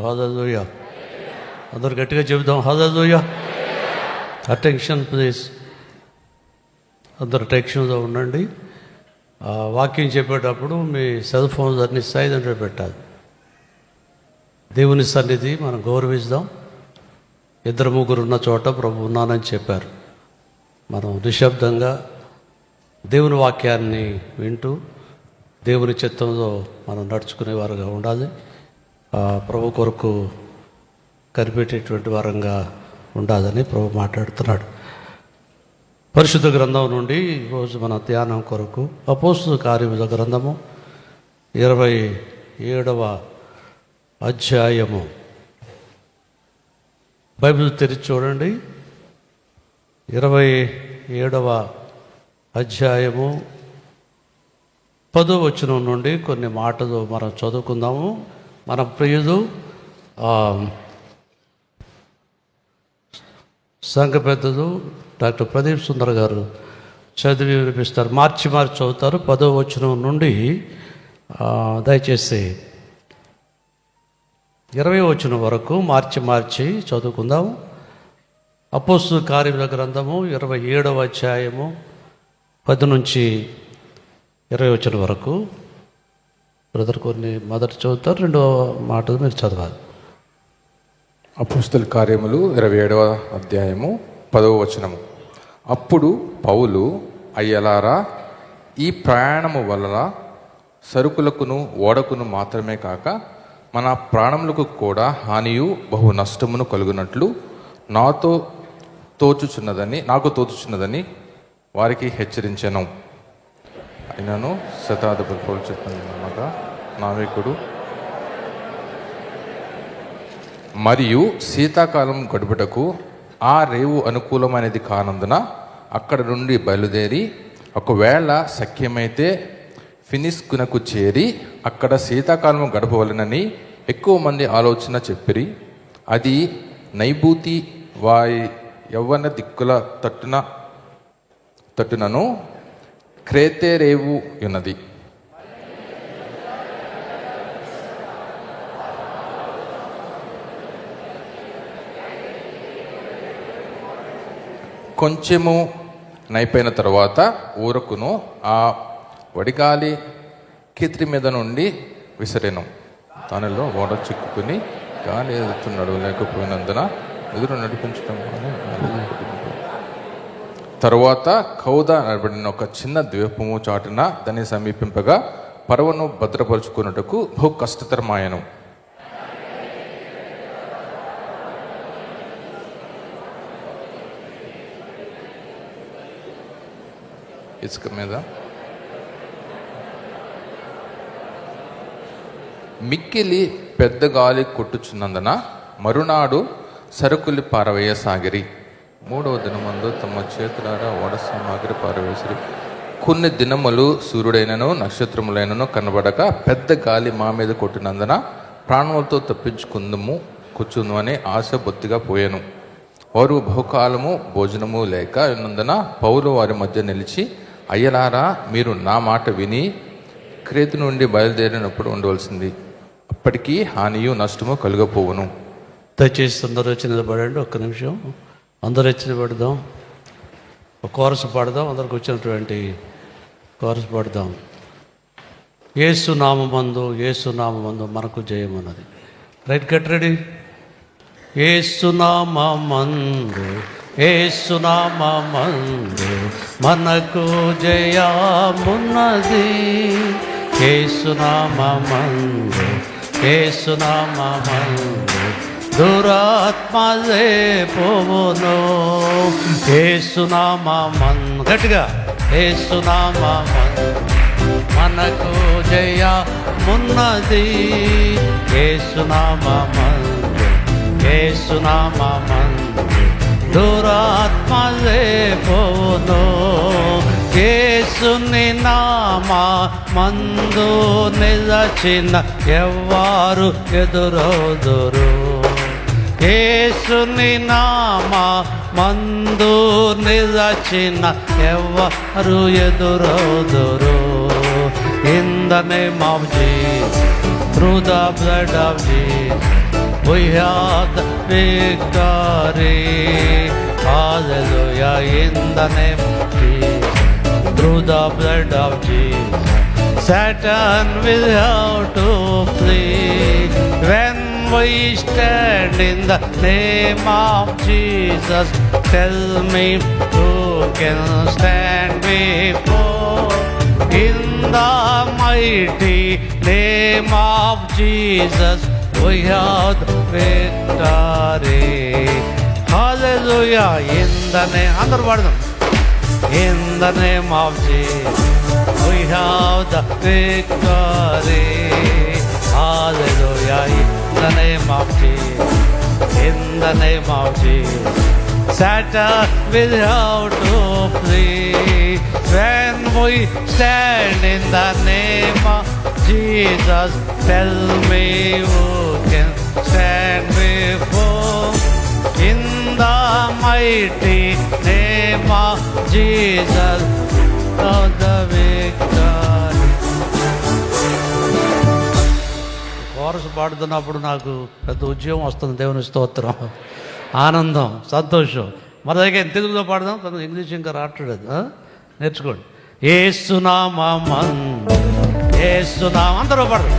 హల్లెలూయా. అందరు గట్టిగా చెబుదాం హల్లెలూయా. అటెన్షన్ ప్లీజ్, అందరు టెన్షన్గా ఉండండి. వాక్యం చెప్పేటప్పుడు మీ సెల్ ఫోన్స్ అన్ని సైలెంట్లో పెట్టాలి. దేవుని సన్నిధి మనం గౌరవిస్తాం. ఇద్దరు ముగ్గురు ఉన్న చోట ప్రభు ఉన్నానని చెప్పారు. మనం నిశ్శబ్దంగా దేవుని వాక్యాన్ని వింటూ దేవుని చిత్తంలో మనం నడుచుకునేవారుగా ఉండాలి. ప్రభు కొరకు కనిపెట్టేటువంటి వారంగా ఉండాలని ప్రభు మాట్లాడుతున్నాడు. పరిశుద్ధ గ్రంథం నుండి ఈరోజు మన ధ్యానం కొరకు అపోస్తల కార్యముల గ్రంథము 27వ అధ్యాయము. బైబిల్ తెరిచి చూడండి. 27వ అధ్యాయము 10వ వచనం నుండి కొన్ని మాటలు మనం చదువుకుందాము. మన ప్రియులు సంఘ పెద్దలు డాక్టర్ ప్రదీప్ సుందర్ గారు చదివి వినిపిస్తారు. మార్చి చదువుతారు. 10వ వచనం నుండి దయచేసి 20వ వచనం వరకు మార్చి చదువుకుందాము. అపోస్తల కార్యముల గ్రంథము 27వ అధ్యాయము 10 నుంచి 20 వచనం వరకు. బ్రదర్ కొన్ని మొదట చదువుతారు, రెండవ మాటలు మీరు చదవాలి. అపోస్తల కార్యములు 27వ అధ్యాయము 10వ వచనము. అప్పుడు పౌలు, అయ్యలారా, ఈ ప్రయాణము వలన సరుకులకును ఓడకును మాత్రమే కాక మన ప్రాణములకు కూడా హానియు బహు నష్టమును కలుగునట్లు నాకు తోచుచున్నదని వారికి హెచ్చరించాను. అయినను శతాధిపతి పౌలు చెప్పిన నావికుడు మరియు శీతాకాలం గడుపుటకు ఆ రేవు అనుకూలమైనది కానందున అక్కడ నుండి బయలుదేరి ఒకవేళ శక్యమైతే ఫినిస్కునకు చేరి అక్కడ శీతాకాలం గడపవలనని ఎక్కువ మంది ఆలోచన చెప్పిరి. అది నైబూతి వారి యవ్వన దిక్కుల తట్టునను క్రేతే రేవు ఉన్నది. కొంచెము నైపోయిన తర్వాత ఊరకును ఆ వడిగాలి కిత్రి మీద నుండి విసిరెను. దానిలో ఓడ చిక్కుకుని గాలి ఎదురు నడవలేకపోయినందున ఎదురు నడిపించడం తరువాత కౌద అనబడిన ఒక చిన్న ద్వీపము చాటున దాన్ని సమీపింపగా పడవను భద్రపరుచుకున్నటకు బహు కష్టతరమాయను. ఇసుక మీద మిక్కిలి పెద్ద గాలి కొట్టుచున్నందున మరునాడు సరుకులు పారవేయసాగిరి. 3వ దినమందు తమ చేతులారా ఓడ సామాగ్రి పారవేసిరి. కొన్ని దినములు సూర్యుడైనను నక్షత్రములైనను కనబడక పెద్ద గాలి మా మీద కొట్టినందున ప్రాణములతో కూర్చుందని ఆశ బొత్తిగా పోయాను. వారు బహుకాలము భోజనము లేక ఉన్నందున పౌలు వారి మధ్య నిలిచి, అయ్యలారా, మీరు నా మాట విని క్రేతు నుండి బయలుదేరినప్పుడు ఉండవలసింది. అప్పటికీ హానియు నష్టము కలుగపోవును. దయచేసి అందరూ వచ్చి నిలబడండి. ఒక్క నిమిషం అందరూ వచ్చి నిలబడదాం. ఒక కోరసు పాడదాం. అందరికి వచ్చినటువంటి కోరసు పాడదాం. యేసు నామమందు మనకు జయమున్నది. Right, get ready. యేసు నామమందు మనకు జయమున్నది. యేసు నామమందు దురాత్మలే పోవును. యేసు నామమందు గట్టిగా, యేసు నామమందు మనకు జయమున్నది. యేసు నామమందు దురాత్మలే పోవును. యేసుని నామమందు నిలచిన ఎవ్వారు ఎదురౌదురు. యేసుని నామమందు నిలచిన ఎవ్వారు ఎదురౌదురు. In the name of Jesus, through the blood of Jesus, we have the victory. Hallelujah, in the name of Jesus, through the blood of Jesus, Satan will have to flee. When we stand in the name of Jesus, tell me who can stand before. In the mighty name of Jesus, we have the victory. Hallelujah, in the name, అందరూ పాడదాం. In the name of Jesus, we have the victory. Hallelujah, in the name of Jesus, in the name of Jesus, Satan will have to flee. When we stand in the name of Jesus, tell me who can stand before. In the mighty name of Jesus, of the victory. Chorus పాడుతున్నప్పుడు నాకు పెద్ద ఉద్యోగం వస్తుంది. దేవుని స్తోత్రం, ఆనందం, సంతోషం. మన దగ్గర తెలుగులో పాడదాం, తను ఇంగ్లీష్ ఇంకా రావట్లేదు. నేర్చుకోండి. ఏసునామం అందరూ పాడరు.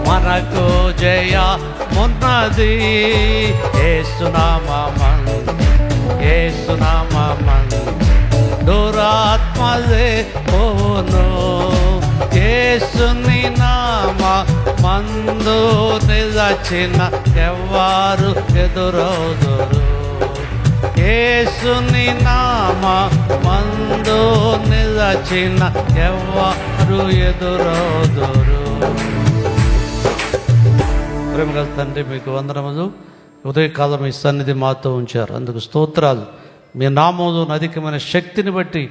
మనకు జయమున్నది ఏసునామం, దురాత్మలే పోను. యేసుని నామ మందు నిలచిన ఎవ్వరు ఎదురవుదురు. యేసుని నామ మందు నిలచిన ఎవ్వరు ఎదురవుదురు. ప్రేమగల తండ్రి, మీకు వందనములు. ఉదయకాలం మీ సన్నిధి మాతో ఉంచారు, అందుకు స్తోత్రాలు. మీ నామములో అధికమైన శక్తిని బట్టి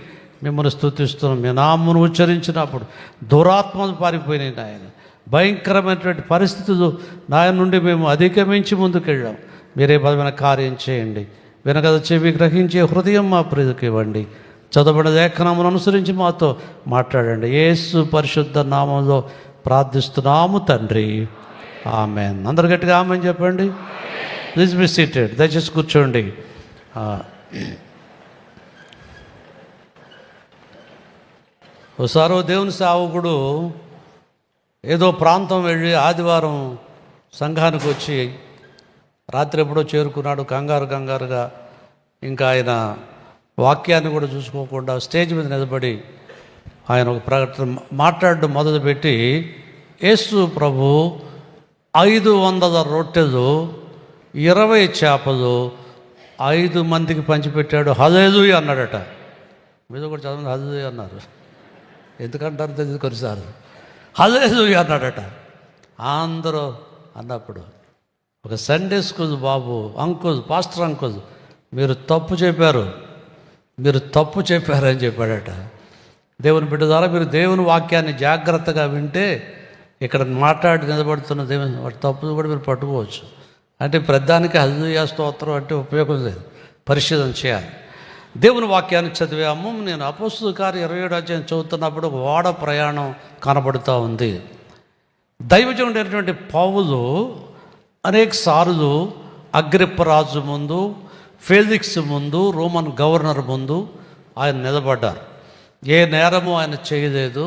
మిమ్మల్ని స్తుతిస్తున్నాం. మీ నామమును ఉచ్చరించినప్పుడు దురాత్మలు పారిపోయినాయి నాయన. భయంకరమైనటువంటి పరిస్థితులు నాయన నుండి మేము అధిగమించి ముందుకెళ్ళాం. మీరే బలమైన కార్యం చేయండి. వెనకద చెవి గ్రహించే హృదయం మా ప్రియకు ఇవ్వండి. చదవబడిన లేఖనమును అనుసరించి మాతో మాట్లాడండి. యేసు పరిశుద్ధ నామంలో ప్రార్థిస్తున్నాము తండ్రి, ఆమెన్. అందరు గట్టిగా ఆమెన్ చెప్పండి. Please be seated. దయచేసి కూర్చోండి. ఒకసారి దేవుని సేవకుడు ఏదో ప్రాంతం వెళ్ళి ఆదివారం సంఘానికి వచ్చి రాత్రి ఎప్పుడో చేరుకున్నాడు. కంగారుగా ఇంకా ఆయన వాక్యాన్ని కూడా చూసుకోకుండా స్టేజ్ మీద నిలబడి ఆయన ఒక ప్రకటన మాట్లాడడం మొదలుపెట్టి, యేసు ప్రభు 500 రొట్టెలు 20 చేపలు 5 మందికి పంచిపెట్టాడు. హల్లెలూయా అన్నాడట. మీద కూడా చదవండి, హల్లెలూయా అన్నారు. ఎందుకంటారు తెలియదు కొన్నిసార్లు. హల్లెలూయా అన్నాడట. అందరూ అన్నప్పుడు ఒక సండే స్కూల్ బాబు, పాస్టర్ అంకుల్, మీరు తప్పు చెప్పారని చెప్పాడట. దేవుని బిడ్డ ద్వారా మీరు దేవుని వాక్యాన్ని జాగ్రత్తగా వింటే ఇక్కడ మాట్లాడి నిలబడుతున్న దేవుని వాటి తప్పులు కూడా మీరు పట్టుకోవచ్చు. అంటే ప్రధానికి హల్లెలూయా స్తోత్రం అంటే ఉపయోగం లేదు, పరిశీలన చేయాలి. దేవుని వాక్యాన్ని చదివాము. నేను అపోస్తలుల కార్యం 27వ అధ్యాయం చదువుతున్నప్పుడు ఒక ఓడ ప్రయాణం కనబడుతూ ఉంది. దైవజనుడైనటువంటి పౌలు అనేక సార్లు అగ్రిప్పరాజు ముందు, ఫెలిక్స్ ముందు, రోమన్ గవర్నర్ ముందు ఆయన నిలబడ్డారు. ఏ నేరము ఆయన చేయలేదు.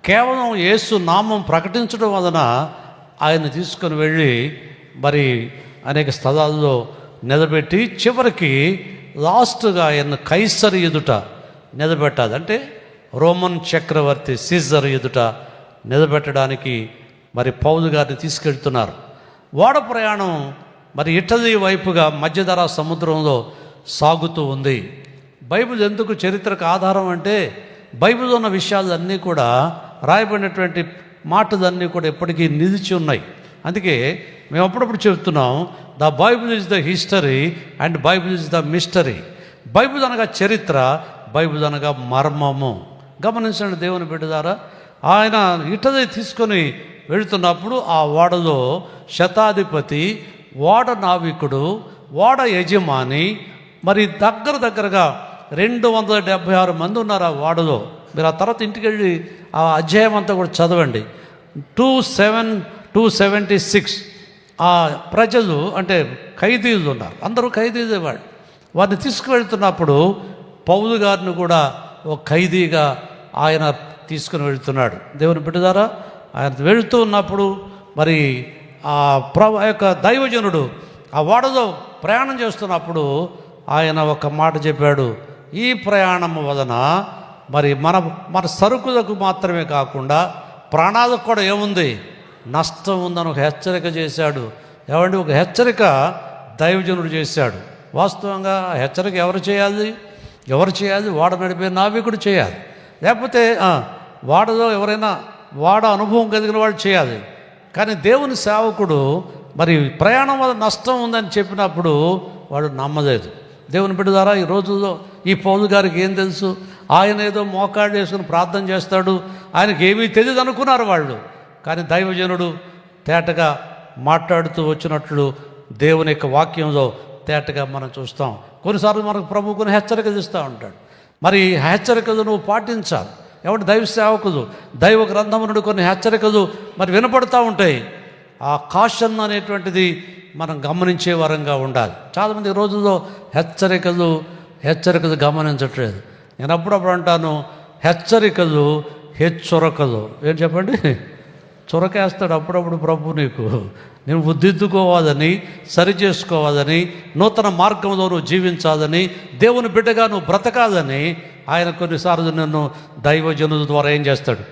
కేవలం యేసు నామం ప్రకటించడం వలన ఆయన తీసుకొని వెళ్ళి మరి అనేక స్థలాల్లో నిలబెట్టి చివరికి లాస్ట్గా ఆయన కైసర్ ఎదుట నిలబెట్టాలి. అంటే రోమన్ చక్రవర్తి సీజర్ ఎదుట నిలబెట్టడానికి మరి పౌలు గారిని తీసుకెళ్తున్నారు. ఓడ ప్రయాణం మరి ఇటలీ వైపుగా మధ్యధరా సముద్రంలో సాగుతూ ఉంది. బైబిల్ ఎందుకు చరిత్రకు ఆధారం అంటే బైబిల్లో ఉన్న విషయాలన్నీ కూడా రాయబడినటువంటి మాటలన్నీ కూడా ఎప్పటికీ నిలిచి ఉన్నాయి. అందుకే మేము అప్పుడప్పుడు చెబుతున్నాం, the Bible is the history and Bible is the mystery. Bible అనగా చరిత్ర, బైబిల్ అనగా మర్మము. గమనించండి దేవుని బిడ్డ ద్వారా, ఆయన ఇటలీ తీసుకొని వెళుతున్నప్పుడు ఆ ఓడలో శతాధిపతి, ఓడ నావికుడు, ఓడ యజమాని, మరి దగ్గరగా 276 మంది ఉన్నారు ఆ ఓడలో. మీరు ఆ తర్వాత ఇంటికి వెళ్ళి ఆ అధ్యాయం అంతా కూడా చదవండి. 276 ఆ ప్రజలు అంటే ఖైదీలు ఉన్నారు, అందరూ ఖైదీలే వాళ్ళు. వారిని తీసుకువెళ్తున్నప్పుడు పౌలు గారిని కూడా ఒక ఖైదీగా ఆయన తీసుకుని వెళ్తున్నాడు. దేవుని బిడ్డలారా, ఆయన వెళుతూ ఉన్నప్పుడు మరి ఆ యొక్క దైవజనుడు ఆ ఓడలో ప్రయాణం చేస్తున్నప్పుడు ఆయన ఒక మాట చెప్పాడు. ఈ ప్రయాణం వలన మరి మన సరుకులకు మాత్రమే కాకుండా ప్రాణాలకు కూడా ఏముంది, నష్టం ఉందని ఒక హెచ్చరిక చేశాడు. ఏమంటే ఒక హెచ్చరిక దైవజనుడు చేశాడు. వాస్తవంగా హెచ్చరిక ఎవరు చేయాలి? వాడ నడిపే నావికుడు చేయాలి, లేకపోతే వాడలో ఎవరైనా వాడ అనుభవం కలిగిన వాడు చేయాలి. కానీ దేవుని సేవకుడు మరి ప్రయాణం వల్ల నష్టం ఉందని చెప్పినప్పుడు వాడు నమ్మలేదు. దేవుని బిడ్డ ద్వారా ఈ రోజుల్లో ఈ పౌలు గారికి ఏం తెలుసు? ఆయన ఏదో మోకాళ్ళు వేసుకుని ప్రార్థన చేస్తాడు, ఆయనకి ఏమీ తెలియదు అనుకున్నారు వాళ్ళు. కానీ దైవజనుడు తేటగా మాట్లాడుతూ వచ్చినట్లు దేవుని యొక్క వాక్యంలో తేటగా మనం చూస్తాం. కొన్నిసార్లు మనకు ప్రభు కొన్ని హెచ్చరికలు ఇస్తూ ఉంటాడు. మరి హెచ్చరికలు నువ్వు పాటించాలి. ఎవరి దైవ సేవకులు, దైవ గ్రంథము నుండి కొన్ని హెచ్చరికలు మరి వినపడుతూ ఉంటాయి. ఆ కాషన్ అనేటువంటిది మనం గమనించే వరంగా ఉండాలి. చాలామంది రోజుల్లో హెచ్చరికలు గమనించట్లేదు. నేను అప్పుడప్పుడు అంటాను, హెచ్చరికలు హెచ్చొరకలు. ఏం చెప్పండి? చొరకేస్తాడు అప్పుడప్పుడు ప్రభు నీకు. నేను బుద్ధిద్దుకోవాలని, సరి చేసుకోవాలని, నూతన మార్గంలో నువ్వు జీవించాలని, దేవుని బిడ్డగా నువ్వు బ్రతకాలని ఆయన కొన్నిసార్లు నన్ను దైవజనుల ద్వారా ఏం చేస్తాడు?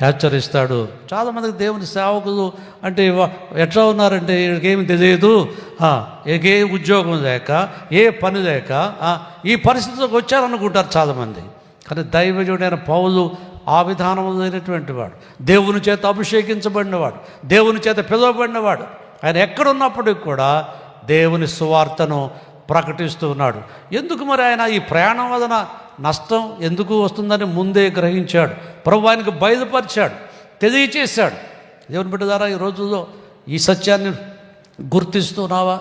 హెచ్చరిస్తాడు. చాలామందికి దేవుని సేవకులు అంటే ఎట్లా ఉన్నారంటే ఏమి తెలియదు, ఏ ఉద్యోగం లేక, ఏ పని లేక ఈ పరిస్థితిలోకి వచ్చారనుకుంటారు చాలామంది. కానీ దైవజనుడైన పౌలు ఆ విధానమైనటువంటి వాడు, దేవుని చేత అభిషేకించబడినవాడు, దేవుని చేత పిలువబడినవాడు. ఆయన ఎక్కడున్నప్పటికి కూడా దేవుని సువార్తను ప్రకటిస్తూ ఉన్నాడు. ఎందుకు మరి ఆయన ఈ ప్రయాణం వలన నష్టం ఎందుకు వస్తుందని ముందే గ్రహించాడు. ప్రభు ఆయనకు బయలుపరిచాడు, తెలియచేశాడు. దేవుని బిడ్డ ద్వారా ఈ రోజుల్లో ఈ సత్యాన్ని గుర్తిస్తున్నావా?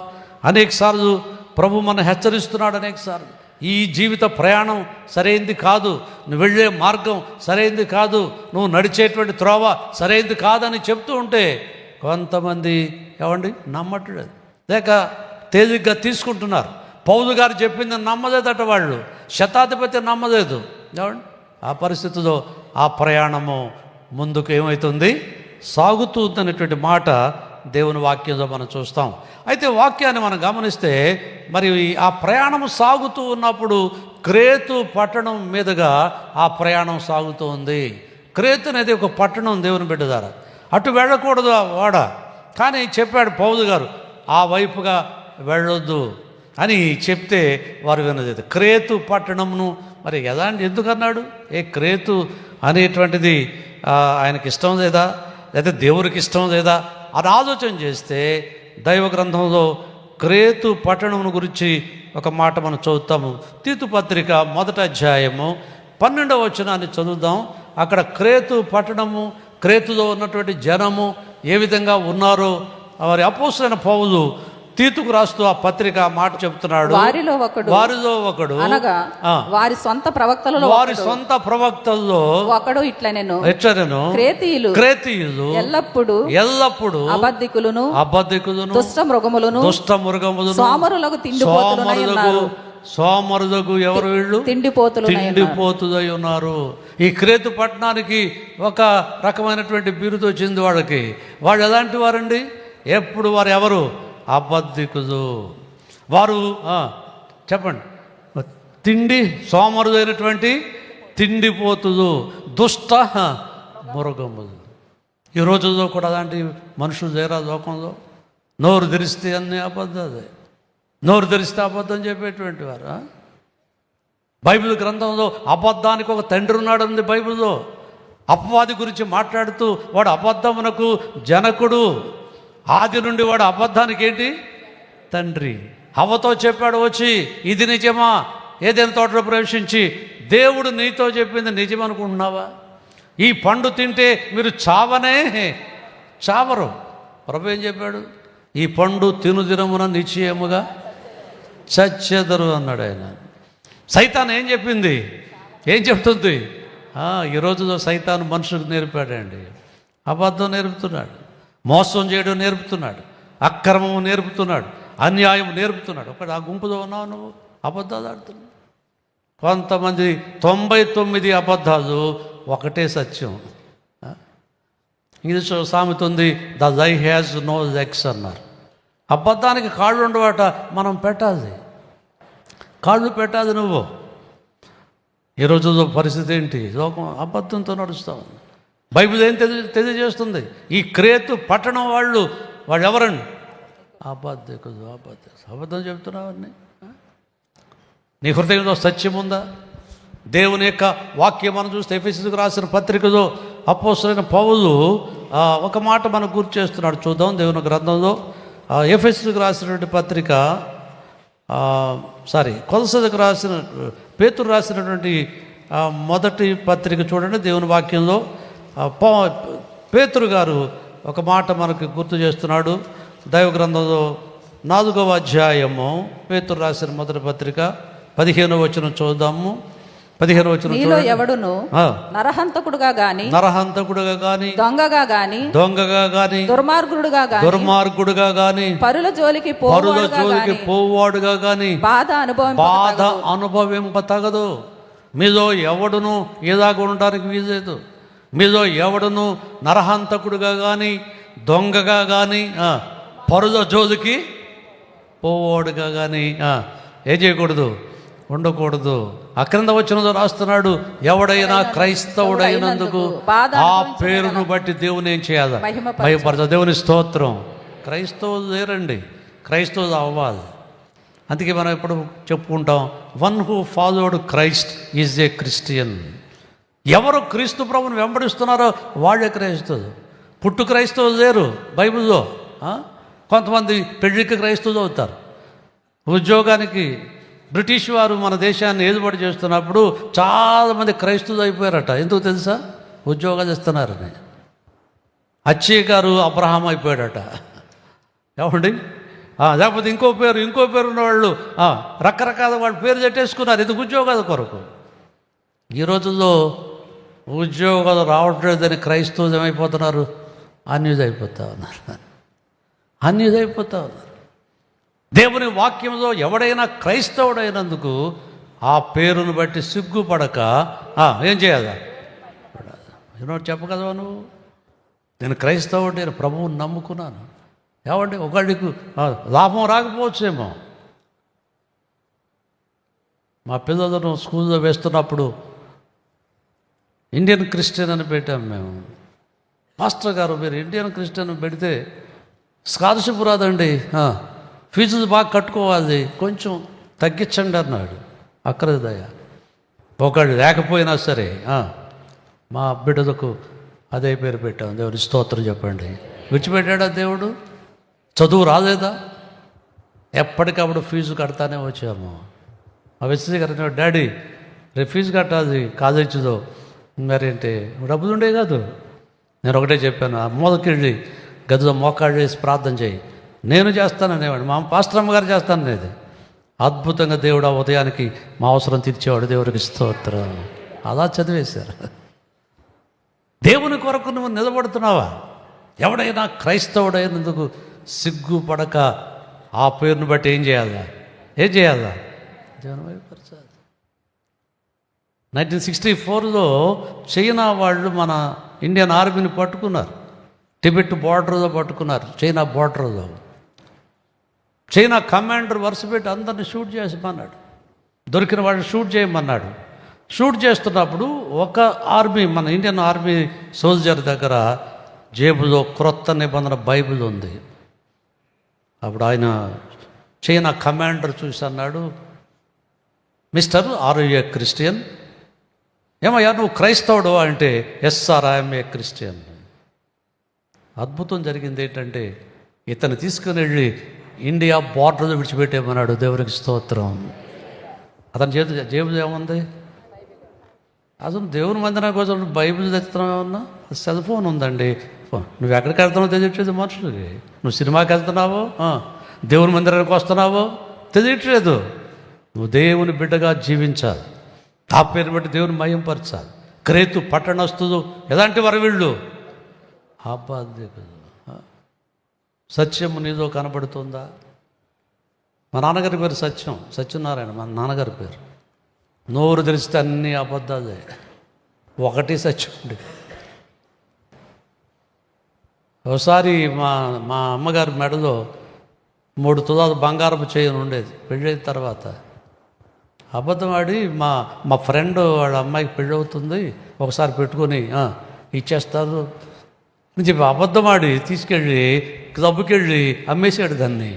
అనేకసార్లు ప్రభు మనం హెచ్చరిస్తున్నాడు. అనేకసార్లు ఈ జీవిత ప్రయాణం సరైంది కాదు, నువ్వు వెళ్ళే మార్గం సరైంది కాదు, నువ్వు నడిచేటువంటి త్రోవ సరైంది కాదని చెప్తూ ఉంటే కొంతమంది నమ్మట్లేదు, లేక తేలిగ్గా తీసుకుంటున్నారు. పౌలు గారు చెప్పింది నమ్మలేదట వాళ్ళు, శతాధిపతి నమ్మలేదు. ఆ పరిస్థితిలో ఆ ప్రయాణము ముందుకు ఏమవుతుంది, సాగుతుందనేటువంటి మాట దేవుని వాక్యంలో మనం చూస్తాం. అయితే వాక్యాన్ని మనం గమనిస్తే మరి ఆ ప్రయాణం సాగుతూ ఉన్నప్పుడు క్రేతు పట్టణం మీదుగా ఆ ప్రయాణం సాగుతూ ఉంది. క్రేతు అనేది ఒక పట్టణం దేవుని బిడ్డ ద్వారా, అటు వెళ్ళకూడదు వాడ. కానీ చెప్పాడు పౌలు గారు, ఆ వైపుగా వెళ్ళొద్దు అని చెప్తే వారు వినలేదు. క్రేతు పట్టణంను మరి ఎందుకన్నాడు? క్రేతు అనేటువంటిది ఆయనకి ఇష్టం లేదా, లేదా దేవుడికి ఇష్టం లేదా అని ఆలోచన చేస్తే దైవ గ్రంథంలో క్రేతు పట్టణం గురించి ఒక మాట మనం చదువుతాము. తీతు పత్రిక 1వ అధ్యాయము 12వ వచనాన్ని చదువుదాం. అక్కడ క్రేతు పట్టణము, క్రేతులో ఉన్నటువంటి జనము ఏ విధంగా ఉన్నారో వారి అపోస్తలుడైన పౌలు తీతుకు రాస్తూ ఆ పత్రిక మాట చెప్తున్నాడు. వారిలో ఒకడు అనగా వారి సొంత ప్రవక్తల్లో ఒకడు ఇట్లనెను, క్రేతీయులు ఎల్లప్పుడు అబద్ధికులను దుష్ట మృగములను సోమరులకు ఎవరు వీళ్ళు? తిండిపోతులై ఉన్నారు. ఈ క్రేతు పట్టణానికి ఒక రకమైనటువంటి బిరుదు వచ్చింది వాళ్ళకి. వాళ్ళు ఎలాంటి వారండి? ఎప్పుడు వారు ఎవరు? అబద్ధికులు. వారు చెప్పండి, సోమరుదైనటువంటి తిండిపోతులు, దుష్ట మృగములు. ఈ రోజుల్లో కూడా అలాంటి మనుషులు లేరా లోకంలో? నోరు తెరిస్తే అన్నీ అబద్ధాలే, నోరు తెరిస్తే అబద్ధం చెప్పేటువంటి వారు. బైబిల్ గ్రంథంలో అబద్ధానికి ఒక తండ్రి ఉన్నాడు ఉంది బైబిల్లో. అపవాది గురించి మాట్లాడుతూ వాడు అబద్ధమునకు జనకుడు, ఆది నుండి వాడు అబద్ధానికి ఏంటి? తండ్రి. హవ్వతో చెప్పాడు వచ్చి, ఇది నిజమా? ఏదైనా తోటలో ప్రవేశించి దేవుడు నీతో చెప్పింది నిజమనుకుంటున్నావా? ఈ పండు తింటే మీరు చావరు. ప్రభు ఏం చెప్పాడు? ఈ పండు తినుదినమున నిశ్చయముగా చచ్చెదరు అన్నాడు ఆయన. సైతాన్ ఏం చెప్పింది? ఏం చెప్తుంది? ఈ రోజులో సైతాను మనుషులకు నేర్పాడండి. అబద్ధం నేర్పుతున్నాడు, మోసం చేయడం నేర్పుతున్నాడు, అక్రమము నేర్పుతున్నాడు, అన్యాయం నేర్పుతున్నాడు. ఒకటి ఆ గుంపులో ఉన్నావు నువ్వు, అబద్ధాలు ఆడుతున్నావు. కొంతమంది 99 అబద్ధాలు, ఒకటే సత్యం. ఇంగ్లీష్లో సామెత ఉంది, ద జై హ్యాజ్ నో లెగ్స్ అన్నారు. అబద్ధానికి కాళ్ళు ఉండవట, మనం పెట్టాలి, కాళ్ళు పెట్టాలి. నువ్వు ఈ రోజుల్లో పరిస్థితి ఏంటి? లోకం అబద్ధంతో నడుస్తూ ఉంది. బైబిల్ ఏం తెలియజేస్తుంది? ఈ క్రేతు పట్టణం వాళ్ళు ఎవరండి? అబద్ధకులు. అబద్ధం చెప్తున్నావన్నీ. నీ హృదయంలో సత్యం ఉందా? దేవుని యొక్క వాక్యం మనం చూస్తే ఎఫెసీయులకు రాసిన పత్రికలో అపోస్తలుడైన పౌలు ఒక మాట మనకు గుర్తు చేస్తున్నాడు. చూద్దాం దేవుని గ్రంథంలో ఎఫెసీయులకు రాసినటువంటి పత్రిక, కొలసీలకు రాసిన పేతురు రాసినటువంటి మొదటి పత్రిక చూడండి. దేవుని వాక్యంలో పేతురు గారు ఒక మాట మనకు గుర్తు చేస్తున్నాడు. దైవ గ్రంథంలో 4వ అధ్యాయము పేతురు రాసిన మొదటి పత్రిక 15వ వచనం చూద్దాము. 15వ వచనం, మీలో ఎవడును నరహంతకుడుగా గాని దొంగగా గాని దుర్మార్గుడుగా గాని పరుల జోలికి పోవాడుగా గాని బాధ అనుభవింపతగదు. మీలో ఎవడును ఇలాగ ఉండడానికి వీలేదు. మీలో ఎవడును నరహంతకుడుగా కానీ దొంగగా కానీ పరుల జోలికి పోవాడుగా కానీ ఏం చేయకూడదు, ఉండకూడదు. అక్రింద వచనంలో రాస్తున్నాడు, ఎవడైనా క్రైస్తవుడైనందుకు ఆ పేరును బట్టి దేవుని ఏం చేయాలి? భయపడతాడు. దేవుని స్తోత్రం. క్రైస్తవులు లేరండి, క్రైస్తవులు అవ్వాలి. అందుకే మనం ఎప్పుడు చెప్పుకుంటాం, one who followed Christ is a Christian. ఎవరు క్రీస్తు ప్రభువుని వెంబడిస్తున్నారో వాళ్ళే క్రైస్తవులు. పుట్టు క్రైస్తవులు లేరు బైబిల్లో. కొంతమంది పెళ్ళికి క్రైస్తవులు అవుతారు. ఉద్యోగానికి బ్రిటిష్ వారు మన దేశాన్ని ఏలుబడి చేస్తున్నప్పుడు చాలామంది క్రైస్తవులు అయిపోయారట. ఎందుకు తెలుసా? ఉద్యోగాలు ఇస్తున్నారని. అచ్చయ్య గారు అబ్రహాం అయిపోయాడట. ఏమండి? లేకపోతే ఇంకో పేరు ఉన్నవాళ్ళు రకరకాల వాళ్ళు పేరు చెట్టేసుకున్నారు. ఇది ఉద్యోగాల కొరకు. ఈ రోజుల్లో ఉద్యోగాలు రావట్లేదని క్రైస్తవులు ఏమైపోతున్నారు? అన్యుదైపోతా ఉన్నారు. దేవుని వాక్యంలో ఎవడైనా క్రైస్తవుడైనందుకు ఆ పేరును బట్టి సిగ్గుపడక ఏం చేయాలి? చెప్పగలవా నువ్వు? నేను క్రైస్తవుడు, నేను ప్రభువుని నమ్ముకున్నాను. ఏమండి? ఒకళ్ళకి లాభం రాకపోవచ్చేమో. మా పిల్లలను స్కూల్లో వేస్తున్నప్పుడు ఇండియన్ క్రిస్టియన్ అని పెట్టాం మేము. మాస్టర్ గారు, మీరు ఇండియన్ క్రిస్టియన్ పెడితే స్కాలర్షిప్ రాదండి, ఫీజులు బాగా కట్టుకోవాలి, కొంచెం తగ్గించండి అన్నాడు. అక్కర్లేదయ్యా, ఒకళ్ళు లేకపోయినా సరే మా బిడ్డలకు అదే పేరు పెట్టాం. దేవుడి స్తోత్రం చెప్పండి. విడిచిపెట్టాడా దేవుడు? చదువు రాలేదా? ఎప్పటికప్పుడు ఫీజు కడతానే వచ్చాము. మా విశ్వసి గారు, డాడీ రేపు ఫీజు కట్టాలి కాలేజీలో. మరేంటి, డబ్బులు ఉండే కాదు. నేను ఒకటే చెప్పాను, ఆ మూలకెళ్ళి గదిలో మోకాళ్ళు వేసి ప్రార్థన చేయి. నేను చేస్తాననేవాడు. మా పాస్టరమ్మ గారు చేస్తాననేది. అద్భుతంగా దేవుడు ఆ ఉదయానికి మా అవసరం తీర్చేవాడు. దేవుడికి స్తోత్రం. అలా చదివేశారు. దేవుని కొరకు నువ్వు నిలబడుతున్నావా? ఎవడైనా క్రైస్తవుడైనందుకు సిగ్గుపడక ఆ పేరును బట్టి ఏం చేయాలా? దేవుని వైపరచాలి. 1964లో చైనా వాళ్ళు మన ఇండియన్ ఆర్మీని పట్టుకున్నారు. టిబెట్ బార్డర్లో పట్టుకున్నారు. చైనా బార్డర్లో చైనా కమాండర్ వరుస పెట్టి అందరిని షూట్ చేసేమన్నాడు. దొరికిన వాళ్ళని షూట్ చేయమన్నాడు. షూట్ చేస్తున్నప్పుడు ఒక మన ఇండియన్ ఆర్మీ సోల్జర్ దగ్గర జేబులో క్రొత్త నిబంధన బైబిల్ ఉంది. అప్పుడు ఆయన చైనా కమాండర్ చూసి అన్నాడు, mister, are you a Christian? ఏమయ్యా నువ్వు క్రైస్తవుడు అంటే, yes sir, I'm a Christian. అద్భుతం జరిగింది ఏంటంటే, ఇతను తీసుకుని వెళ్ళి ఇండియా బార్డర్లో విడిచిపెట్టేమన్నాడు. దేవునికి స్తోత్రం. అతని జేబులో ఏముంది? అసలు దేవుని మందిరం కోసం బైబిల్ తెస్తున్నామన్నా, సెల్ ఫోన్ ఉందండి. నువ్వు ఎక్కడికి వెళ్తున్నావో తెలియట్లేదు మనుషులకి. నువ్వు సినిమాకి వెళ్తున్నావో, దేవుని మందిరానికి వస్తున్నావో తెలియట్లేదు. నువ్వు దేవుని బిడ్డగా జీవించాలి. ఆ పేరు బట్టి దేవుని మహింపరచాలి. క్రేతు పట్టణస్తులు ఎలాంటి వారు వీళ్ళు? అబద్ధికులు. సత్యము నీదో కనబడుతుందా? మా నాన్నగారి పేరు సత్యనారాయణ మా నాన్నగారి పేరు. నోరు తెరిస్తే అన్నీ అబద్ధాలే, ఒకటి సత్యం ఉండే. ఒకసారి మా అమ్మగారి మెడలో 3 తులాలు బంగారపు చేయని ఉండేది. పెళ్ళైన తర్వాత అబద్ధం ఆడి మా ఫ్రెండ్ వాళ్ళ అమ్మాయికి పెళ్ళి అవుతుంది, ఒకసారి పెట్టుకొని ఇచ్చేస్తారు అని చెప్పి అబద్ధం ఆడి తీసుకెళ్ళి క్లబ్కి అమ్మేశాడు దాన్ని.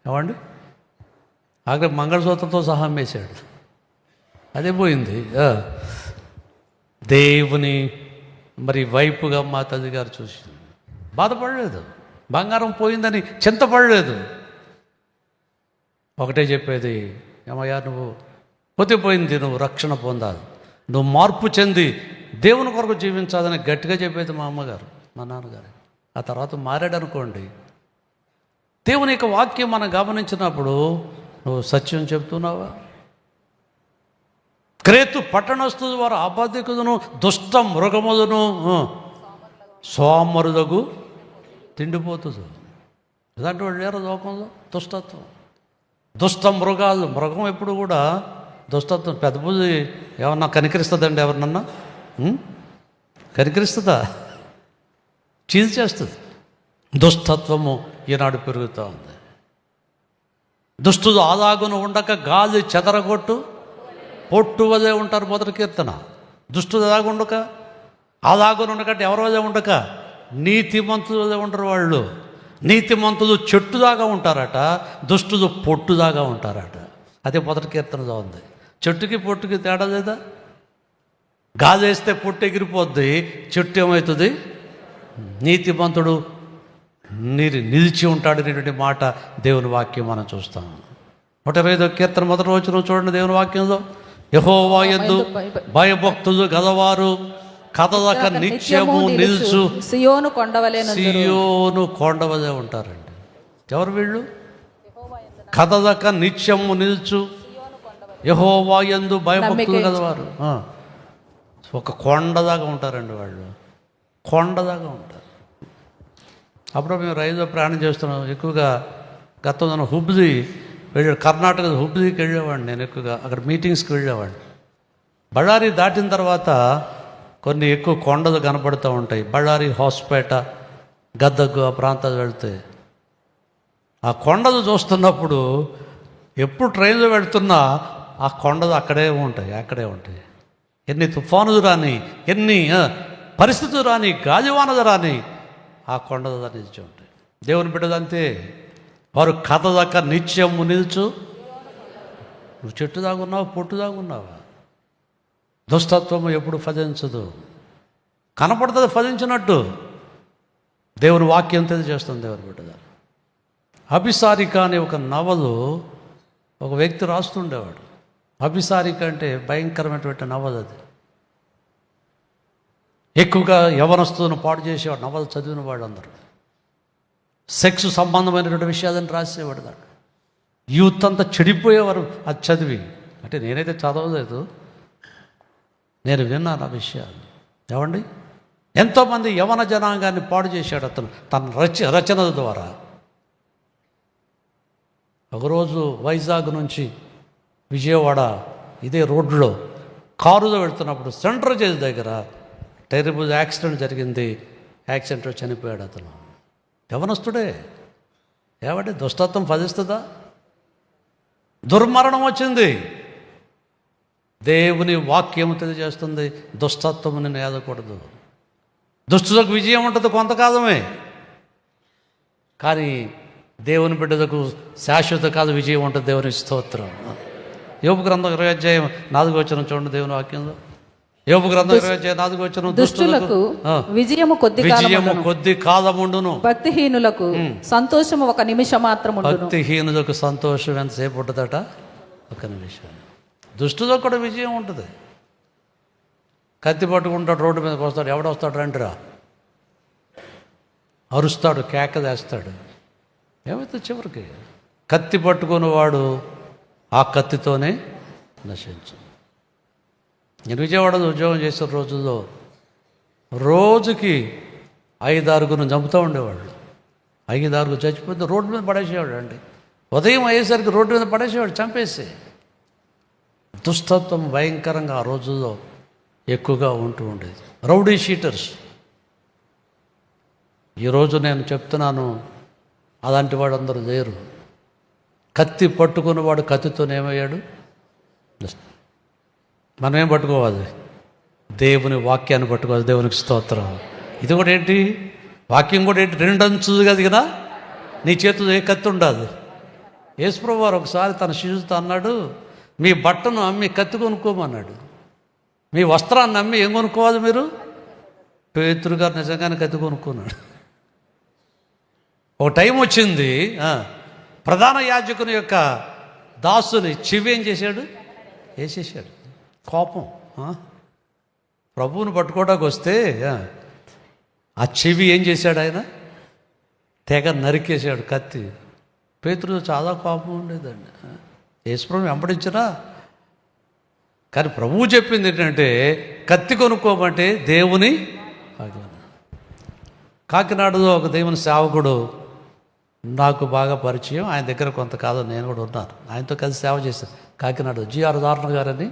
ఏమండి, ఆఖరి మంగళసూత్రంతో సహా అమ్మేశాడు. అదే పోయింది. దేవుని మరి వైపుగా మా తల్లి గారు చూసింది, బాధపడలేదు, బంగారం పోయిందని చింతపడలేదు. ఒకటే చెప్పేది, ఏమయ్యా నువ్వు పోతే నువ్వు రక్షణ పొందాలి, నువ్వు మార్పు చెంది దేవుని కొరకు జీవించాలని గట్టిగా చెప్పేది మా అమ్మగారు, మా నాన్నగారు. ఆ తర్వాత మారాడు అనుకోండి. దేవుని యొక్క వాక్యం మనం గమనించినప్పుడు నువ్వు సత్యం చెప్తున్నావా? క్రేతు పట్టణస్థు వారు అబద్ధికుదును దుష్ట మృగముదును సోమరుదగు తిండిపోతుంది. ఇలాంటి వాళ్ళు లేరు లోకంలో. దుష్టత్వం, దుష్ట మృగాలు. మృగం ఎప్పుడు కూడా దుష్టత్వం. పెద్ద బుద్ధి ఏమన్నా కనికరిస్తుందండి? ఎవరినన్నా కనికరిస్తుందా? చీల్చేస్తుంది. దుష్టత్వము ఈనాడు పెరుగుతూ ఉంది. దుష్టులు ఆదాగును ఉండక గాలి చెదరగొట్టు పొట్టు వదే ఉంటారు. మొదటి కీర్తన. దుష్టులు అలాగుండక అలాగును ఉండకంటే ఎవరి వదే ఉండక నీతిమంతులు వదే ఉంటారు. వాళ్ళు నీతిమంతులు చెట్టుదాగా ఉంటారట, దుష్టులు పొట్టుదాగా ఉంటారట. అదే మొదటి కీర్తనలో ఉంది. చెట్టుకి పొట్టుకి తేడా లేదా? గాలి వేస్తే పొట్టు ఎగిరిపోద్ది, చెట్టు ఏమవుతుంది? నీతిమంతుడు నిలిచి ఉంటాడు అనేటువంటి మాట దేవుని వాక్యం మనం చూస్తాం. 125వ కీర్తన మొదటి వచనం చూడండి. దేవుని వాక్యంలో, యెహోవా యందు భయభక్తులు గలవారు కదలక నిత్యము నిలుచు సియోను కొండవలే ఉంటారండి. ఎవరు వీళ్ళు? కదలక నిత్యము నిలుచు యెహోవా యందు భయభక్తులు గలవారు. ఒక కొండదాకా ఉంటారండి వాళ్ళు, కొండదాకా ఉంటారు. అప్పుడు మేము రైల్లో ప్రయాణం చేస్తున్నాం. ఎక్కువగా గతంలో హుబ్లీ వెళ్ళాడు, కర్ణాటక హుబ్లీకి వెళ్ళేవాడిని నేను. ఎక్కువగా అక్కడ మీటింగ్స్కి వెళ్ళేవాడిని. బళ్ళారి దాటిన తర్వాత కొన్ని ఎక్కువ కొండలు కనపడుతూ ఉంటాయి. బళ్ళారి, హోస్పేట, గద్దగ్గు ఆ ప్రాంతాలు వెళ్తే ఆ కొండలు చూస్తున్నప్పుడు ఎప్పుడు ట్రైన్లో వెళ్తున్నా ఆ కొండలు అక్కడే ఉంటాయి. ఎన్ని తుఫానులు రాని, ఎన్ని పరిస్థితులు రాని, గాలివానలు రాని, ఆ కొండలు నిలిచి ఉంటాయి. దేవుని బిడ్డలంతే, వారు కథ దాకా నిత్యము నిలుచు. నువ్వు చెట్టు దాగున్నావు, పొట్టు దాగున్నావా? దుష్టత్వము ఎప్పుడు ఫలించదు. కనపడుతుంది ఫలించినట్టు. దేవుని వాక్యం తెలియజేస్తుంది. దేవుని బిడ్డగా అభిసారిక అనే ఒక నవలు ఒక వ్యక్తి రాస్తుండేవాడు. అభిసారిక అంటే భయంకరమైనటువంటి నవలు. అది ఎక్కువగా యవనస్తులను పాడు చేసేవాడు. నవలు చదివిన వాళ్ళందరూ సెక్స్ సంబంధమైనటువంటి విషయాలను రాసేవాడు. దాంట్లో యూత్ అంతా చెడిపోయేవారు అది చదివి. అంటే నేనైతే చదవలేదు, నేను విన్నాను ఆ విషయాలు. ఏమండి, ఎంతోమంది యవన జనాంగాన్ని పాడు చేశాడు అతను తన రచనల ద్వారా. ఒకరోజు వైజాగ్ నుంచి విజయవాడ ఇదే రోడ్లో కారులో వెళ్తున్నప్పుడు సెంటర్ జైలు దగ్గర టెరిబుల్ యాక్సిడెంట్ జరిగింది. యాక్సిడెంట్లో చనిపోయాడు అతను. యవనస్తుడే. ఏమంటే దుష్టత్వం ఫలిస్తుందా? దుర్మరణం వచ్చింది. దేవుని వాక్యం తెలియజేస్తుంది, దుష్టత్వం నిన్ను ఏదకూడదు. దుష్టులకు విజయం ఉంటుంది కొంతకాలమే, కానీ దేవుని బిడ్డలకు శాశ్వత కాల విజయం ఉంటుంది. దేవుని స్తోత్రం. యోబు గ్రంథం 20వ అధ్యాయం 4వ వచనం చూడండి. దేవుని వాక్యంలో యోబు గ్రంథం 20వ అధ్యాయం 4వ వచనం, దుష్టులకు విజయము కొద్ది కాలముండును, భక్తిహీనులకు సంతోషము ఒక నిమిషం మాత్రం. భక్తిహీనులకు సంతోషం ఎంతసేపు ఉంటుందట? ఒక నిమిషం. దుష్టులకు కూడా విజయం ఉంటుంది. కత్తి పట్టుకుంటాడు, రోడ్డు మీదకి వస్తాడు, ఎవడొస్తాడు రండిరా, అరుస్తాడు, కేకలేస్తాడు. ఏమైతే చివరికి కత్తి పట్టుకుని వాడు ఆ కత్తితోనే నశించు. నేను విజయవాడలో ఉద్యోగం చేసిన రోజుల్లో రోజుకి 5-6 చంపుతూ ఉండేవాళ్ళు. ఐదారుగు చచ్చిపోతే రోడ్డు మీద పడేసేవాడు అండి. ఉదయం అయ్యేసరికి రోడ్డు మీద పడేసేవాడు, చంపేసి. దుష్టత్వం భయంకరంగా ఆ రోజుల్లో ఎక్కువగా ఉంటూ ఉండేది. Rowdy sheeters. ఈరోజు నేను చెప్తున్నాను, అలాంటి వాడు అందరూ లేరు. కత్తి పట్టుకున్నవాడు కత్తితోనేమయ్యాడు? మనమేం పట్టుకోవాలి? దేవుని వాక్యాన్ని పట్టుకోవాలి. దేవునికి స్తోత్రం. ఇది కూడా ఏంటి? వాక్యం కూడా ఏంటి? రెండంచులు కలిగిన నీ చేతులు ఏ కత్తి ఉండదు. యేసుప్రభు వారు ఒకసారి తన శిష్యులతో అన్నాడు, మీ బట్టను అమ్మి కత్తి కొనుక్కోమన్నాడు. మీ వస్త్రాన్ని అమ్మి ఏం కొనుక్కోవాలి మీరు? పేతురు గారు నిజంగానే కత్తి కొనుక్కున్నాడు. ఒక టైం వచ్చింది, ప్రధాన యాజకుని యొక్క దాసుని చెవి ఏం చేశాడు? వేసేసాడు. కోపం. ప్రభువుని పట్టుకోవడానికి వస్తే ఆ చెవి ఏం చేశాడు? ఆయన తెగ నరికేశాడు కత్తి. పేతురు చాలా కోపం ఉండేదండి. యేసుప్రభు వెంబడించినా, కానీ ప్రభువు చెప్పింది ఏంటంటే కత్తి కొనుక్కోమంటే దేవుని ఆజ్ఞ. కాకినాడలో ఒక దేవుని సేవకుడు నాకు బాగా పరిచయం. ఆయన దగ్గర కొంతకాలం నేను కూడా ఉన్నాను. ఆయనతో కలిసి సేవ చేశాను. కాకినాడ జిఆర్ దారుణ గారని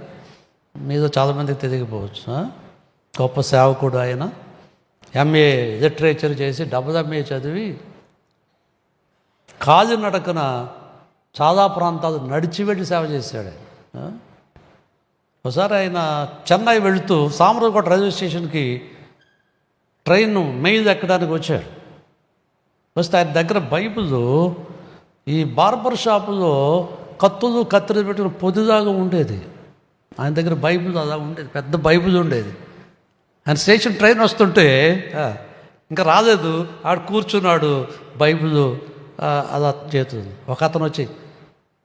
మీద చాలామందికి తెలియకపోవచ్చు. గొప్ప సేవకుడు ఆయన. ఎంఏ లిటరేచర్ చేసి డబ్బుదమ్మే చదివి కాలినడకన చాలా ప్రాంతాలు నడిచి వెళ్ళి సేవ చేశాడు. ఒకసారి ఆయన చెన్నై వెళుతూ సామర్లకోట రైల్వే స్టేషన్కి ట్రైన్ మెయిల్ ఎక్కడానికి వచ్చాడు. వస్తే ఆయన దగ్గర బైబిల్, ఈ బార్బర్ షాపులో కత్తులు కత్తిరి పెట్టిన పొదిలాగా ఉండేది. ఆయన దగ్గర బైబిల్ అలా ఉండేది, పెద్ద బైబిల్ ఉండేది. ఆయన స్టేషన్ ట్రైన్ వస్తుంటే ఇంకా రాలేదు, ఆడ కూర్చున్నాడు, బైబిల్ అలా చేతుంది. ఒక అతను వచ్చి,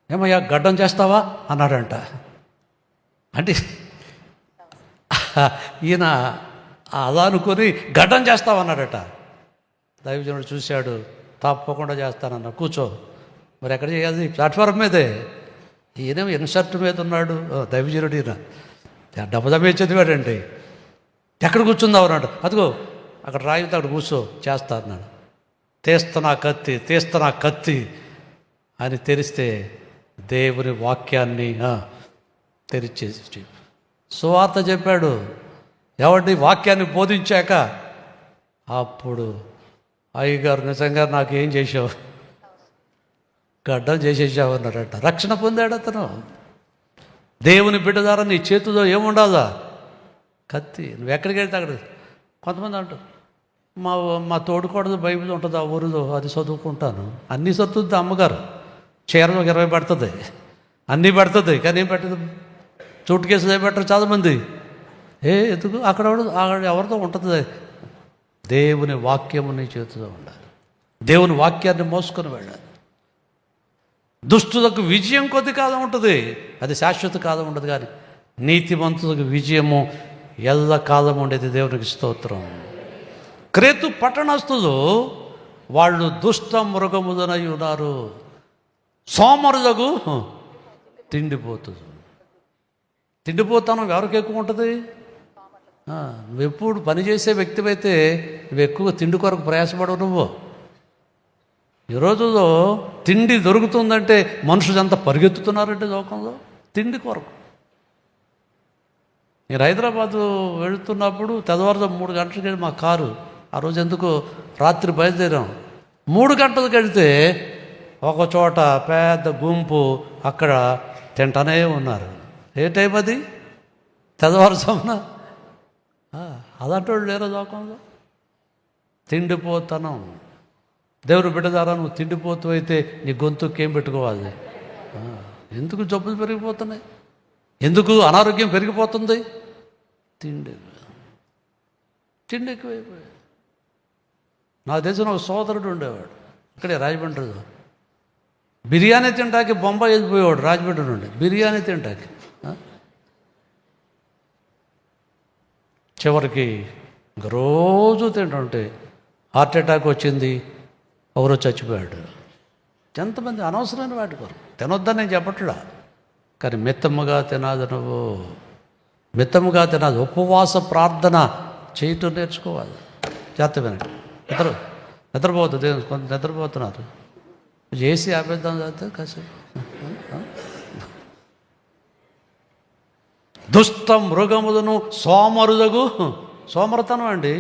ఏమయ్యా గడ్డం చేస్తావా అన్నాడంట. అంటే ఈయన అలా అనుకొని గడ్డం చేస్తావన్నాడట. దైవజనుడు చూశాడు, తప్పకుండా చేస్తానన్న, కూర్చో. మరి ఎక్కడ చేయాలి? ప్లాట్ఫారం మీదే. ఈయన ఇన్షర్ట్ మీద ఉన్నాడు దైవజనుడు. ఈయన డబ్బదమ్మే చదివాడండి. ఎక్కడ కూర్చుందావు అన్నాడు. అదిగో అక్కడ రాయితే అక్కడ కూర్చో, చేస్తా అన్నాడు. తీస్తున్నా కత్తి అని తెరిస్తే దేవుని వాక్యాన్ని తెరిచేసి సువార్త చెప్పాడు. ఎవరి వాక్యాన్ని బోధించాక అప్పుడు అయ్యగారు, నిజంగా నాకు ఏం చేసావు? గడ్డం చేసేసావు అన్నాడట. రక్షణ పొందాడు అతను. దేవుని బిడ్డ ద్వారా నీ చేతిలో ఏముండాలా? కత్తి. నువ్వు ఎక్కడికి వెళ్తే అక్కడ. కొంతమంది అంటారు, మా తోడుకోడదు బైబిల్ ఉంటుంది ఆ ఊరిలో, అది చదువుకుంటాను. అన్నీ చదువుతుంది అమ్మగారు. చీరలు 20 పెడుతుంది, అన్నీ పెడుతుంది, కానీ ఏం పెట్టదు. చోటు కేసులు ఏం పెట్టరు చాలామంది. ఎందుకు? అక్కడ ఎవరితో ఉంటుంది. దేవుని వాక్యము నీ చేతిలో ఉండాలి. దేవుని వాక్యాన్ని మోసుకొని వెళ్ళాలి. దుష్టులకు విజయం కొద్ది కాలం ఉంటుంది, అది శాశ్వత కాలం ఉండదు. కానీ నీతిమంతులకు విజయము ఎల్ల కాలం ఉండేది. దేవునికి స్తోత్రం. క్రేతు పట్టణస్థులు వాళ్ళు దుష్ట మృగములనై ఉన్నారు. సోమరులకు తిండిపోతుంది. తిండిపోతాను ఎవరికి ఎక్కువ ఉంటుంది? నువ్వు ఎప్పుడు పనిచేసే వ్యక్తివైతే నువ్వు ఎక్కువ తిండి కొరకు ప్రయాసపడవు. నువ్వు ఈ రోజుల్లో తిండి దొరుకుతుందంటే మనుషులు అంతా పరిగెత్తుతున్నారంటే లోకంలో తిండి కొరకు. నేను హైదరాబాదు వెళుతున్నప్పుడు తెల్లవారుజాము 3 గంటలకి మా కారు, ఆ రోజు ఎందుకు రాత్రి బయలుదేరాం. 3 గంటలకు వెళితే ఒక చోట పెద్ద గుంపు అక్కడ తింటానే ఉన్నారు. ఏ టైం అది? తెల్లవారుజామున. అలాంటి వాళ్ళు లేరు లోకంలో. తిండిపోతాను. దేవుడు బిడ్డ ద్వారా నువ్వు తిండిపోతూ అయితే నీ గొంతుకు ఏం పెట్టుకోవాలి? ఎందుకు జబ్బులు పెరిగిపోతున్నాయి? ఎందుకు అనారోగ్యం పెరిగిపోతుంది? తిండి ఎక్కువైపోయాడు. నాకు తెలిసిన ఒక సోదరుడు ఉండేవాడు ఇక్కడే రాజమండ్రిలో. బిర్యానీ తింటాకి బొంబాయి వెళ్ళిపోయేవాడు రాజమండ్రి నుండి. బిర్యానీ తింటాకి చివరికి ఇంక రోజు తింటుంటే హార్ట్ అటాక్ వచ్చింది, ఎవరో చచ్చిపోయాడు. ఎంతమంది అనవసరమైన వాటి కొరకు తినొద్దని నేను చెప్పట్లా, కానీ మిత్తముగా తినాలి. నువ్వు మిత్తముగా తినాలి. ఉపవాస ప్రార్థన చేయటం నేర్చుకోవాలి. జాగ్రత్త వినండి. నిద్రపోతుంది, కొంత నిద్రపోతున్నారు. చేసి ఆపేద్దాం చదివితే కాసేపు. దుష్ట మృగములను సోమరుదగు సోమరతనం అండి.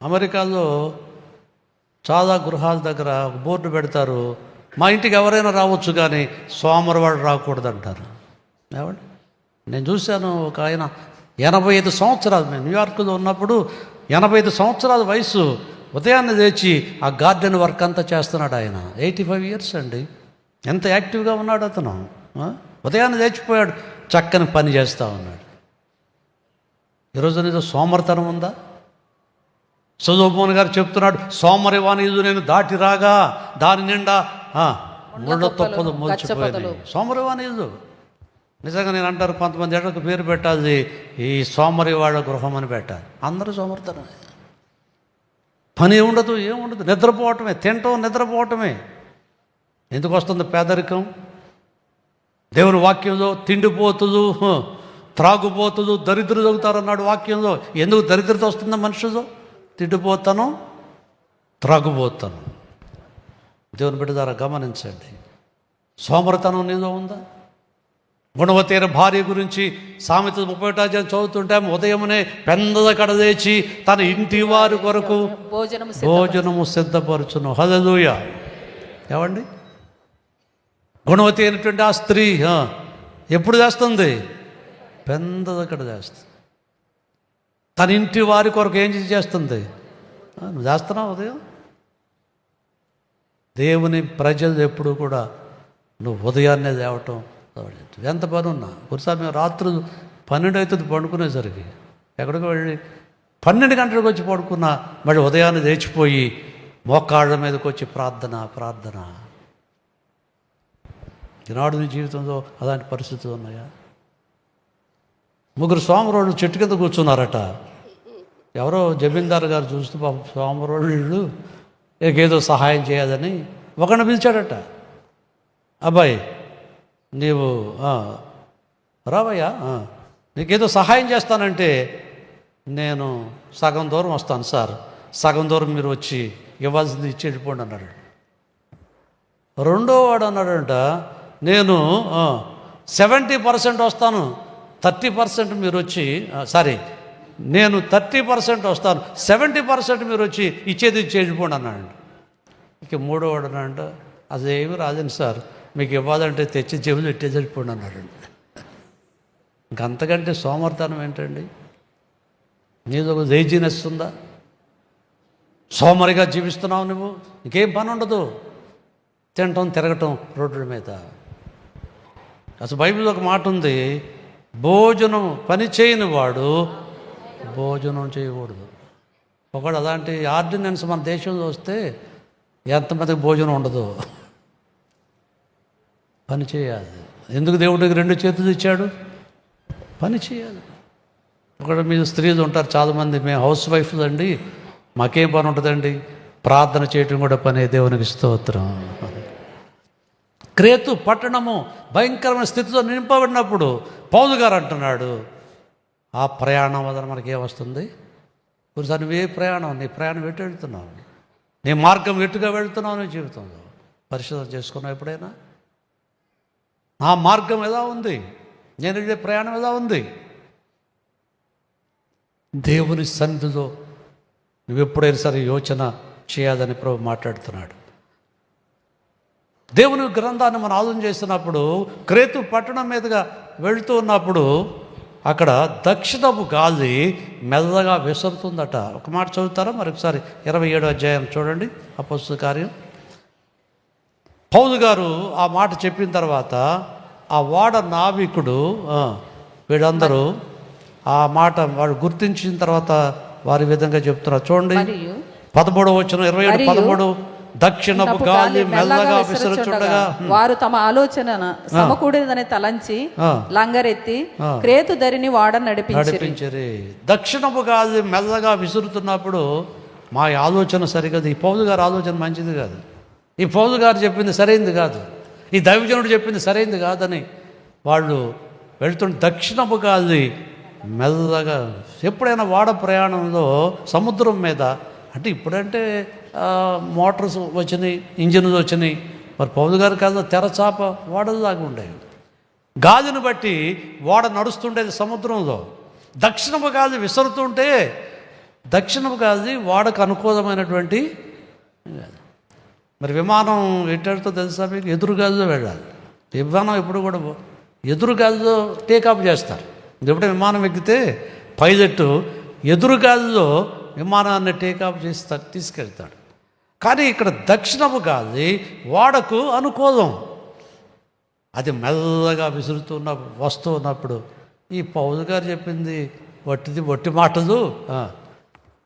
అమెరికాలో చాలా గృహాల దగ్గర ఒక బోర్డు పెడతారు, మా ఇంటికి ఎవరైనా రావచ్చు కానీ సోమరవాడు రాకూడదు అంటారు. ఏమండి, నేను చూశాను ఒక ఆయన 85 సంవత్సరాలు, మేము న్యూయార్క్లో ఉన్నప్పుడు 85 సంవత్సరాల వయసు, ఉదయాన్నే లేచి ఆ గార్డెన్ వర్క్ అంతా చేస్తున్నాడు ఆయన. 85 ఇయర్స్ అండి. ఎంత యాక్టివ్గా ఉన్నాడు అతను. ఉదయాన్నే లేచిపోయాడు, చక్కని పని చేస్తూ ఉన్నాడు. ఈరోజు ఏదో సోమరితనం ఉందా? సొలొమోను గారు చెప్తున్నాడు, సోమరివాణిదు నేను దాటి రాగా దాని నిండా ముళ్ళ తొప్పలు మూల్చిపోయినాయి. సోమరివాణిదు నిజంగా నేను అంటారు, కొంతమంది ఎడకు పేరు పెట్టాలి, ఈ సోమరివాడ గృహం అని పెట్టాలి. అందరూ సోమరితనం, పని ఉండదు, ఏముండదు, నిద్రపోవటమే, తింటాం నిద్రపోవటమే. ఎందుకు వస్తుంది పేదరికం? దేవుని వాక్యంలో తిండిపోతుదు, త్రాగుపోతుదు, దరిద్రులు చదువుతారన్నాడు వాక్యంలో. ఎందుకు దరిద్రత వస్తుందా మనుషులు? తిండిపోతాను, త్రాగుపోతాను. దేవుని బిడ్డ ద్వారా గమనించండి. సోమరితనం నీలో ఉందా? గుణవతైన భార్య గురించి సామెత 31 చదువుతుంటే, ఉదయమునే పెందల కడలేచి తన ఇంటి వారి కొరకు భోజనము సిద్ధపరచును. హల్లెలూయా. ఏమండి, గుణవతి అయినటువంటి ఆ స్త్రీ ఎప్పుడు చేస్తుంది? పెందల కడ చేస్తుంది. తన ఇంటి వారి కొరకు ఏం చేస్తుంది? నువ్వు చేస్తున్నావు ఉదయం? దేవుని ప్రజలు ఎప్పుడు కూడా నువ్వు ఉదయాన్నే లేవటం. ఎంత పని ఉన్నా ఒకసారి మేము రాత్రులు 12 అవుతుంది పండుకునేసరికి, ఎక్కడికి వెళ్ళి 12 గంటలకు వచ్చి పడుకున్నా, మళ్ళీ ఉదయాన్నే లేచిపోయి మోకాళ్ళ మీదకి వచ్చి ప్రార్థన. ఈనాడు నీ జీవితంలో అలాంటి పరిస్థితులు ఉన్నాయా? 3 సోమరోళ్ళు చెట్టు కింద కూర్చున్నారట. ఎవరో జమీందారు గారు చూస్తూ పాపం సోమరోళ్ళు ఏదో సహాయం చేయాలని ఒకరిని పిలిచాడట. అబ్బాయి నీవు రావయ్యా, నీకేదో సహాయం చేస్తానంటే, నేను సగం దూరం వస్తాను సార్, సగం దూరం మీరు వచ్చి ఇవ్వాల్సింది ఇచ్చి వెళ్ళిపోండి అన్నాడు. రెండో వాడు అన్నాడంట, నేను 70% వస్తాను, 30% మీరు వచ్చి నేను 30% వస్తాను, 70% మీరు వచ్చి ఇచ్చేది వెళ్ళిపోండి అన్నాడు. ఇక మూడో వాడు అన్నాడంట, అదేమి రాదండి సార్, మీకు ఇవ్వాలంటే తెచ్చి జేబులు ఇట్టే వెళ్ళిపోండి అన్నాడండి. ఇంకంతకంటే సోమర్తనం ఏంటండి? నీదో ఒక లేజినెస్ ఉందా? సోమరిగా జీవిస్తున్నావు నువ్వు, ఇంకేం పని ఉండదు, తినటం తిరగటం రోడ్ల మీద. అసలు బైబిల్లో ఒక మాట ఉంది, భోజనం పని చేయని వాడు భోజనం చేయకూడదు. ఒకడు అలాంటి ఆర్డినెన్స్ మన దేశంలో వస్తే ఎంతమందికి భోజనం ఉండదు. పని చేయాలి. ఎందుకు దేవుడికి 2 చేతులు ఇచ్చాడు? పని చేయాలి. ఒకటి మీద స్త్రీలు ఉంటారు చాలామంది, మేము హౌస్ వైఫ్లు అండి, మాకేం పని ఉంటుందండి? ప్రార్థన చేయటం కూడా పనే. దేవునికి స్తోత్రం. క్రేతు పట్టణము భయంకరమైన స్థితిలో నింపబడినప్పుడు పౌలు గారు అంటున్నాడు, ఆ ప్రయాణం వలన మనకేమొస్తుంది? ఒకసారి నువ్వే ప్రయాణం, నీ ప్రయాణం ఎటు వెళ్తున్నావు? నీ మార్గం ఎటుగా వెళ్తున్నావు? నీ జీవితంలో పరిశోధన చేసుకున్నావు ఎప్పుడైనా? ఆ మార్గం ఎలా ఉంది? నేను వెళ్ళే ప్రయాణం ఎలా ఉంది? దేవుని సన్నిధిలో నువ్వు ఎప్పుడైనా సరే యోచన చేయాలని ప్రభు మాట్లాడుతున్నాడు. దేవుని గ్రంథాన్ని మనం ఆలోచన చేస్తున్నప్పుడు, క్రేతు పట్టణం మీదుగా వెళుతూ ఉన్నప్పుడు అక్కడ దక్షిణపు గాలి మెల్లగా విసురుతుందట. ఒక మాట చదువుతారా మరొకసారి? 27వ అధ్యాయం చూడండి, అపొస్తలుల కార్యం. పౌలు గారు ఆ మాట చెప్పిన తర్వాత ఆ ఓడ నావికుడు వీళ్ళందరూ ఆ మాట వాడు గుర్తించిన తర్వాత వారి విధంగా చెప్తున్నారు. చూడండి 13వ వచనం, 27:13. దక్షిణపు గాలి మెల్లగా విసురుచుండగా వారు తమ ఆలోచన సమకూడినదని తలంచి లంగరెత్తి క్రేతు ధరిని వాడ నడిపించిరి. దక్షిణపు గాలి మెల్లగా విసురుతున్నప్పుడు మా ఆలోచన సరిగదు. ఈ పౌలు గారి ఆలోచన మంచిది కాదు, ఈ పౌలు గారు చెప్పింది సరైంది కాదు, ఈ దైవజనుడు చెప్పింది సరైంది కాదని వాళ్ళు వెళ్తున్న దక్షిణపు గాలి మెల్లగా. ఎప్పుడైనా వాడ ప్రయాణంలో సముద్రం మీద అంటే ఇప్పుడంటే మోటార్స్ వచ్చినాయి, ఇంజిన్స్ వచ్చినాయి. మరి పౌలు గారు కాదు, తెరచాప ఓడలు దాకా ఉండేవి. గాలిని బట్టి ఓడ నడుస్తుండేది సముద్రంలో. దక్షిణపు గాలి విసురుతుంటే దక్షిణపు గాలి ఓడకు అనుకూలమైనటువంటి. మరి విమానం ఎట్టడితో తెలుసా మీకు? ఎదురు గాలిలో వెళ్ళాలి. విమానం ఎప్పుడు కూడా ఎదురు గాలిలో టేకాఫ్ చేస్తారు. ఎప్పుడైతే విమానం ఎక్కితే పైలట్ ఎదురు గాలిలో విమానాన్ని టేకాఫ్ చేసి తీసుకెళ్తాడు. కానీ ఇక్కడ దక్షిణపు గాలి ఓడకు అనుకూలం. అది మెల్లగా విసురుతున్న వస్తూ ఉన్నప్పుడు ఈ పౌలు గారు చెప్పింది వట్టి మాటలు,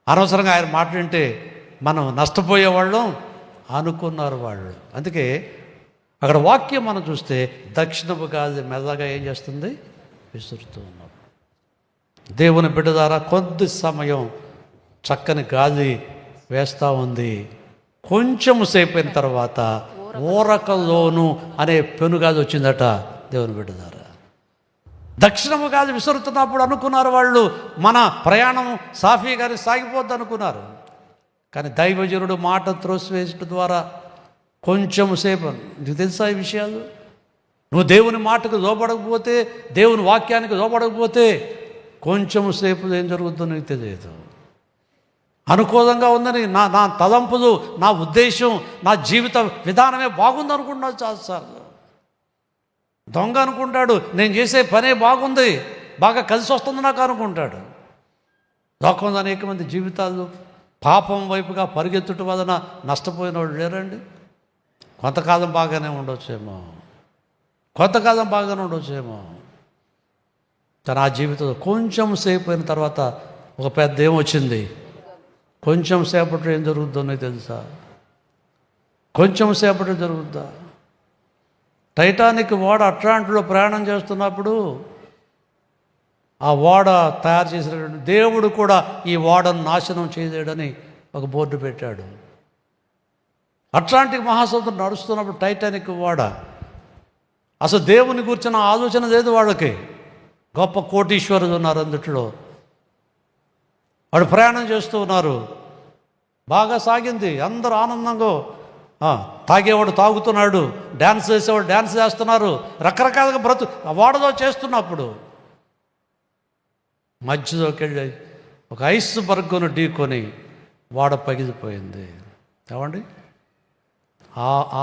అనవసరంగా ఆయన మాట వింటే మనం నష్టపోయేవాళ్ళం అనుకున్నారు వాళ్ళు. అందుకే అక్కడ వాక్యం మనం చూస్తే దక్షిణపు గాలి మెల్లగా ఏం చేస్తుంది? విసురుతూ ఉన్నప్పుడు. దేవుని బిడ్డ ద్వారా కొద్ది సమయం చక్కని గాలి వేస్తూ ఉంది. కొంచెం సేపు అయిన తర్వాత ఊరకలోను అనే పెనుగాలి వచ్చిందట దేవుని బిడ్డ ద్వారా. దక్షిణము గాలి విసురుతున్నప్పుడు అనుకున్నారు వాళ్ళు మన ప్రయాణం సాఫీగానే సాగిపోద్ది అనుకున్నారు. కానీ దైవజనుడు మాట త్రోసివేయడం ద్వారా కొంచెం సేపు, నీకు తెలుసా ఈ విషయాలు? నువ్వు దేవుని మాటకు లోబడకపోతే, దేవుని వాక్యానికి లోబడకపోతే కొంచెం సేపు ఏం జరుగుతుందో నీకు తెలియదు. అనుకూలంగా ఉందని నా తలంపులు, నా ఉద్దేశం, నా జీవిత విధానమే బాగుంది అనుకుంటున్నాడు చాలాసార్లు. దొంగ అనుకుంటాడు నేను చేసే పనే బాగుంది, బాగా కలిసి వస్తుంది నాకు అనుకుంటాడు. లోకంలో అనేక మంది జీవితాలు పాపం వైపుగా పరిగెత్తుట వలన నష్టపోయిన వాళ్ళు లేరండి. కొంతకాలం బాగానే ఉండొచ్చేమో, కానీ ఆ జీవితంలో కొంచెం సేపు అయిన తర్వాత ఒక పెద్ద ఏమొచ్చింది. కొంచెం సేపట్లో ఏం జరుగుతుందో తెలుసా? కొంచెం సేపట్లో జరుగుద్దా? టైటానిక్ ఓడ అట్లాంటిలో ప్రయాణం చేస్తున్నప్పుడు ఆ ఓడ తయారు చేసినటువంటి దేవుడు కూడా ఈ ఓడను నాశనం చేయలేడని ఒక బోర్డు పెట్టాడు. అట్లాంటిక్ మహాసముద్రం నడుస్తున్నప్పుడు టైటానిక్ ఓడ అసలు దేవుని గురించిన ఆలోచన లేదు వాళ్ళకి. గొప్ప కోటీశ్వరులు ఉన్నారు అందుట్లో, వాడు ప్రయాణం చేస్తూ ఉన్నారు. బాగా సాగింది, అందరూ ఆనందంగా, తాగేవాడు తాగుతున్నాడు, డ్యాన్స్ చేసేవాడు డ్యాన్స్ చేస్తున్నారు, రకరకాలుగా ఓడలో చేస్తున్నప్పుడు మధ్యలోకి వెళ్ళి ఒక ఐస్ బర్గును ఢీకొని ఓడ పగిలిపోయింది. ఏమండి,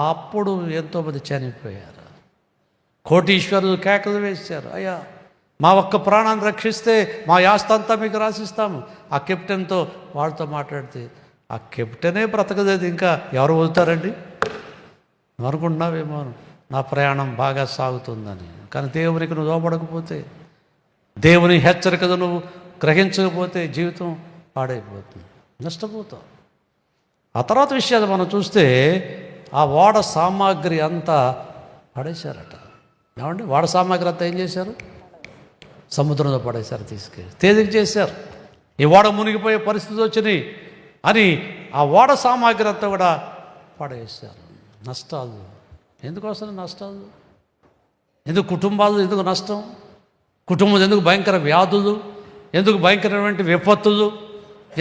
అప్పుడు ఎంతోమంది చనిపోయారు. కోటీశ్వరులు కేకలు వేశారు, అయ్యా మా ఒక్క ప్రాణాన్ని రక్షిస్తే మా యాస్త అంతా మీకు రాసిస్తాము. ఆ కెప్టెన్తో వాళ్ళతో మాట్లాడితే ఆ కెప్టెనే బ్రతకలేదు, ఇంకా ఎవరు వదులుతారండి? అనుకుంటున్నావేమో నా ప్రయాణం బాగా సాగుతుందని. కానీ దేవునికి నువ్వు లోపడకపోతే, దేవుని హెచ్చరికలు నువ్వు గ్రహించకపోతే జీవితం పాడైపోతుంది, నష్టపోతావు. ఆ తర్వాత విషయాలు మనం చూస్తే ఆ ఓడ సామాగ్రి అంతా పడేశారట. ఏమండి, ఓడ సామాగ్రి అంతా ఏం చేశారు? సముద్రంలో పడేశారు, తీసుకెళ్ళి తేలిక చేశారు. ఈ ఓడ మునిగిపోయే పరిస్థితి వచ్చినాయి అని ఆ ఓడ సామాగ్రి అంతా కూడా పడేశారు. నష్టాలు ఎందుకు వస్తున్నాయి? నష్టాలు ఎందుకు? కుటుంబాలు ఎందుకు నష్టం? కుటుంబం ఎందుకు భయంకర వ్యాధులు? ఎందుకు భయంకరమైన విపత్తులు?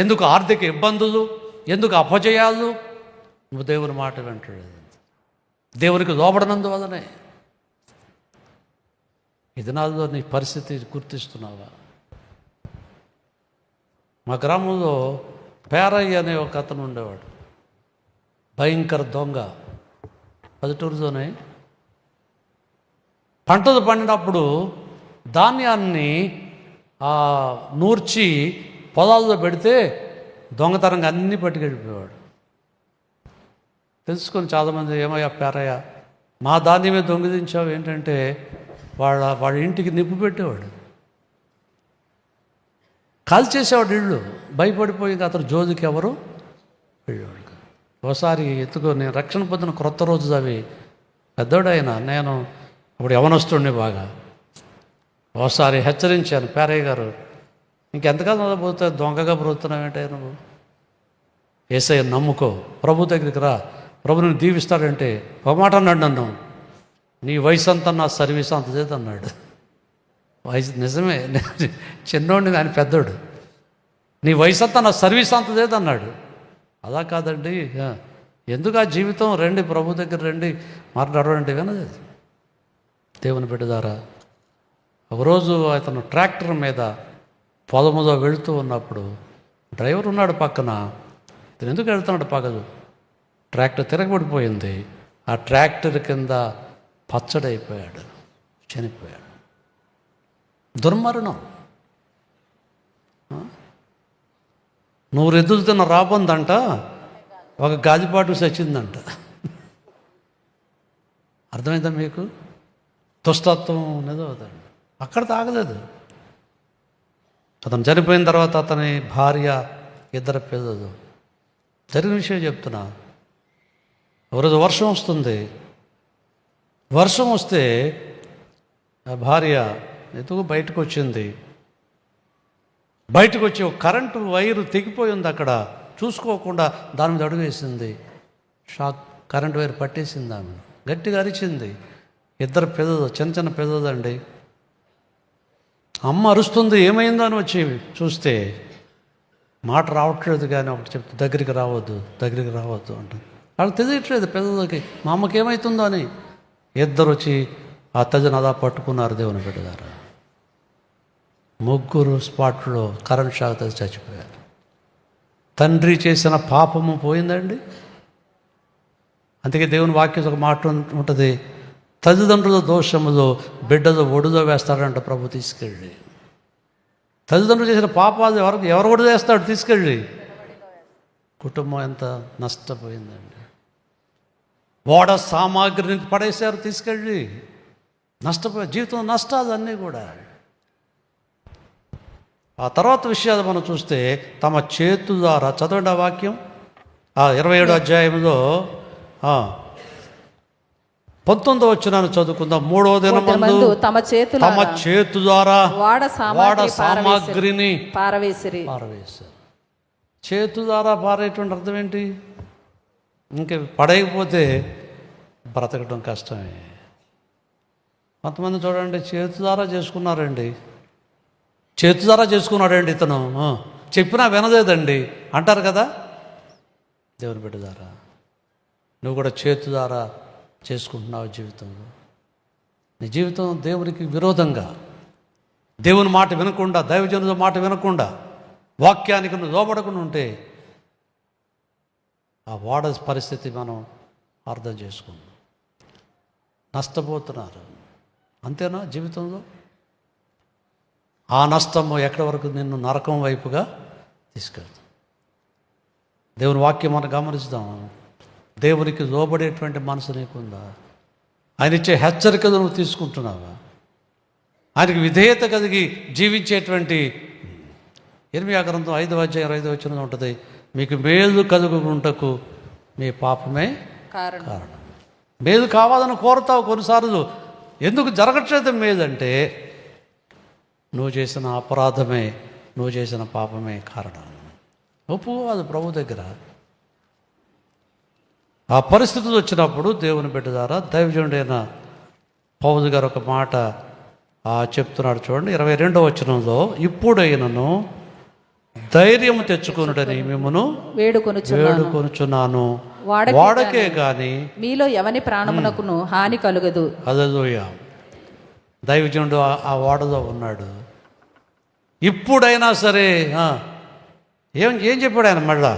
ఎందుకు ఆర్థిక ఇబ్బందులు? ఎందుకు అపజయాలు? నువ్వు దేవుని మాట వింటలేదు, దేవునికి లోబడనందువల్లనే. ఈ దినాల్లో నీ పరిస్థితి గుర్తిస్తున్నావా? మా గ్రామంలో పేరయ్య అనే ఒక అతను ఉండేవాడు, భయంకర దొంగ. పల్లెటూరులోనే పంటలు పండినప్పుడు ధాన్యాన్ని నూర్చి పొలాల్లో పెడితే దొంగతనంగా అన్నీ పట్టుకెళ్ళిపోయేవాడు. తెలుసుకొని చాలామంది, ఏమయ్యా పేరయ్య మా ధాన్యమే దొంగిలించావు ఏంటంటే వాళ్ళ ఇంటికి నిప్పు పెట్టేవాడు, కాల్చేసేవాడు ఇళ్ళు. భయపడిపోయి అతను జోలికి ఎవరు వెళ్ళేవాడు. ఒకసారి నేను రక్షణ పొందిన క్రొత్త రోజు అవి పెద్దోడు అయినా, నేను ఇప్పుడు యవనొస్తుండే బాగా. ఒకసారి హెచ్చరించాను, పేరయ్య గారు ఇంకెంతకాలం పోతే దొంగగా బ్రతుకుతున్నావేంటే నువ్వు? యేసయ్య నమ్ముకో, ప్రభు దగ్గరికి రా, ప్రభుని దీవిస్తాడంటే ఒక మాట అన్నాడు నన్ను, నీ వయసు అంతా నా సర్వీస్ అంత చేదన్నాడు. వయసు నిజమే, చిన్నోడిని ఆయన పెద్దోడు. నీ వయసు అంతా నా సర్వీస్ అంత లేదన్నాడు. అలా కాదండి, ఎందుకు ఆ జీవితం, రండి ప్రభు దగ్గర రండి, మాట్లాడండి వినది. దేవుని బిడ్డ ద్వారా ఒకరోజు అతను ట్రాక్టర్ మీద పొలములో వెళుతూ ఉన్నప్పుడు డ్రైవర్ ఉన్నాడు పక్కన. ఇతను ఎందుకు వెళ్తున్నాడు పగలు? ట్రాక్టర్ తిరగబడిపోయింది. ఆ ట్రాక్టర్ కింద పచ్చడైపోయాడు, చనిపోయాడు. దుర్మరణం. 100 ఎద్దులు తిన్న రాబందంట, ఒక గాలిపాటు చచ్చిందంట. అర్థమైందా మీకు? దుష్టత్వం నిజవుతాడు. అక్కడ తాగలేదు. అతను చనిపోయిన తర్వాత అతని భార్య, 2 పిల్లలు. జరిగిన విషయం చెప్తున్నా. ఒకరోజు వర్షం వస్తుంది. వర్షం వస్తే ఆ భార్య ఎందుకు బయటకు వచ్చింది. బయటకు వచ్చి ఒక కరెంటు వైరు తెగిపోయి ఉంది అక్కడ. చూసుకోకుండా దాని మీద అడుగు వేసింది. షాక్, కరెంటు వైరు పట్టేసింది. ఆమె గట్టిగా అరిచింది. 2 పిల్లలు, చిన్న చిన్న పిల్లలు అండి. అమ్మ అరుస్తుంది, ఏమైందో అని వచ్చి చూస్తే మాట రావట్లేదు. కానీ ఒకటి చెప్తే దగ్గరికి రావద్దు అంటుంది. వాళ్ళకి తెలియట్లేదు పిల్లలకి మా అమ్మకి ఏమవుతుందో అని. 2 వచ్చి ఆ తల్లిని అలా పట్టుకున్నారు. దేవుని బిడ్డ ద్వారా 3 స్పాట్లో కరెంట్ షాక్ తగిలి చచ్చిపోయారు. తండ్రి చేసిన పాపము పోయిందండి. అందుకే దేవుని వాక్యం ఒక మాట ఉంటుంది, తల్లిదండ్రుల దోషములో బిడ్డలు ఒడిలో వేస్తాడంట ప్రభు తీసుకెళ్ళి. తల్లిదండ్రులు చేసిన పాపాలు ఎవరు కూడా చేస్తాడు తీసుకెళ్ళి. కుటుంబం ఎంత నష్టపోయిందండి. ఓడ సామాగ్రిని పడేశారు తీసుకెళ్ళి. నష్టపోయి జీవితం నష్టాలు అన్నీ కూడా. ఆ తర్వాత విషయాలు మనం చూస్తే తమ చేతు ద్వారా, చదవండి ఆ వాక్యం, 27వ అధ్యాయంలో 19వ వచనాన్ని చదువుకుందాం. 3వ దినమందు తమ చేతు ద్వారా వాడ సామాగ్రిని పారవేశారు. చేతు ద్వారా పారేటువంటి అర్థం ఏంటి? ఇంక పడేయకపోతే బ్రతకడం కష్టమే. కొంతమంది చూడండి, చేతు ద్వారా చేసుకున్నారండి. చేతు ద్వారా చేసుకున్నాడండి ఇతను, చెప్పినా వినలేదండి అంటారు కదా. దేవుని బిడ్డ ద్వారా నువ్వు కూడా చేతు ద్వారా చేసుకుంటున్నావు జీవితంలో. నీ జీవితం దేవునికి విరోధంగా, దేవుని మాట వినకుండా, దైవజనుల మాట వినకుండా, వాక్యానికి నువ్వు లోబడకుండా ఉంటే ఆ వాడ పరిస్థితి మనం అర్థం చేసుకుందాం. నష్టపోతున్నారు. అంతేనా జీవితంలో? ఆ నష్టము ఎక్కడి వరకు నిన్ను నరకం వైపుగా తీసుకెళ్తాం. దేవుని వాక్యం మనం గమనిస్తాం. దేవునికి లోబడేటువంటి మనసు నీకుందా? ఆయన ఇచ్చే హెచ్చరికలు నువ్వు తీసుకుంటున్నావా? ఆయనకి విధేయత కలిగి జీవించేటువంటి, ఇర్మియా గ్రంథం 5వ అధ్యాయం 5వ వచనం ఉంటుంది, మీకు మేలు కలుగుకుంటకు మీ పాపమే కారణం. మేలు కావాలని కోరుతావు కొన్నిసార్లు. ఎందుకు జరగట్లేదు మేలంటే నువ్వు చేసిన అపరాధమే, నువ్వు చేసిన పాపమే కారణం. ఒప్పుకోవాలి ప్రభు దగ్గర. ఆ పరిస్థితులు వచ్చినప్పుడు దేవుని బిడ్డ ద్వారా దైవజనుడైన పౌలు గారు ఒక మాట చెప్తున్నాడు. చూడండి 22వ వచనంలో, ఇప్పుడైనను ధైర్యం తెచ్చుకొనుడని మిమ్మును వేడుకొనుచున్నాను, వాడకే గాని మీలో ఎవని ప్రాణమునకును హాని కలుగదు. హల్లెలూయా. దైవజనుడు ఆ వాడలో ఉన్నాడు. ఇప్పుడైనా సరే ఏం చెప్పాడు ఆయన? మళ్ళా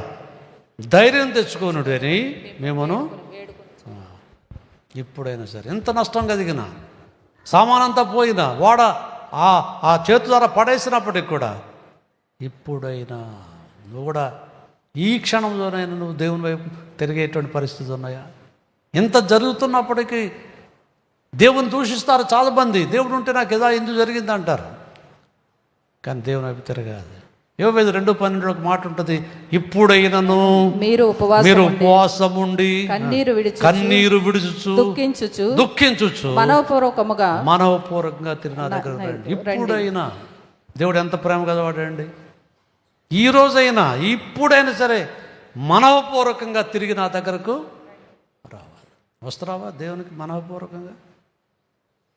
ధైర్యం తెచ్చుకోనుడు అని మేమును. ఇప్పుడైనా సరే ఎంత నష్టం కలిగిన, సామానంతా పోయినా, వాడ ఆ చేతు ద్వారా పడేసినప్పటికి కూడా, ఇప్పుడైనా నువ్వు కూడా ఈ క్షణంలోనైనా నువ్వు దేవుని వైపు తిరిగేటువంటి పరిస్థితులు ఉన్నాయా? ఇంత జరుగుతున్నప్పటికీ దేవుని దూషిస్తారు చాలామంది. దేవుడు ఉంటే నాకు ఎలా ఎందుకు జరిగింది అంటారు. కానీ దేవుని వైపు తిరగాలి. యోవేలు 2:12 ఒక మాట ఉంటుంది, ఇప్పుడైనను మీరు ఉపవాసం ఉండి కన్నీరు విడుచుచు దుఃఖించుచు మనవపూర్వకంగా తిరిగి నా దగ్గర రండి. ఇప్పుడైనా దేవుడు ఎంత ప్రేమ కలవాడండి. ఈ రోజైనా ఇప్పుడైనా సరే మనవపూర్వకంగా తిరిగి నా దగ్గరకు రావాలి. వస్తున్నావా దేవునికి మనవపూర్వకంగా?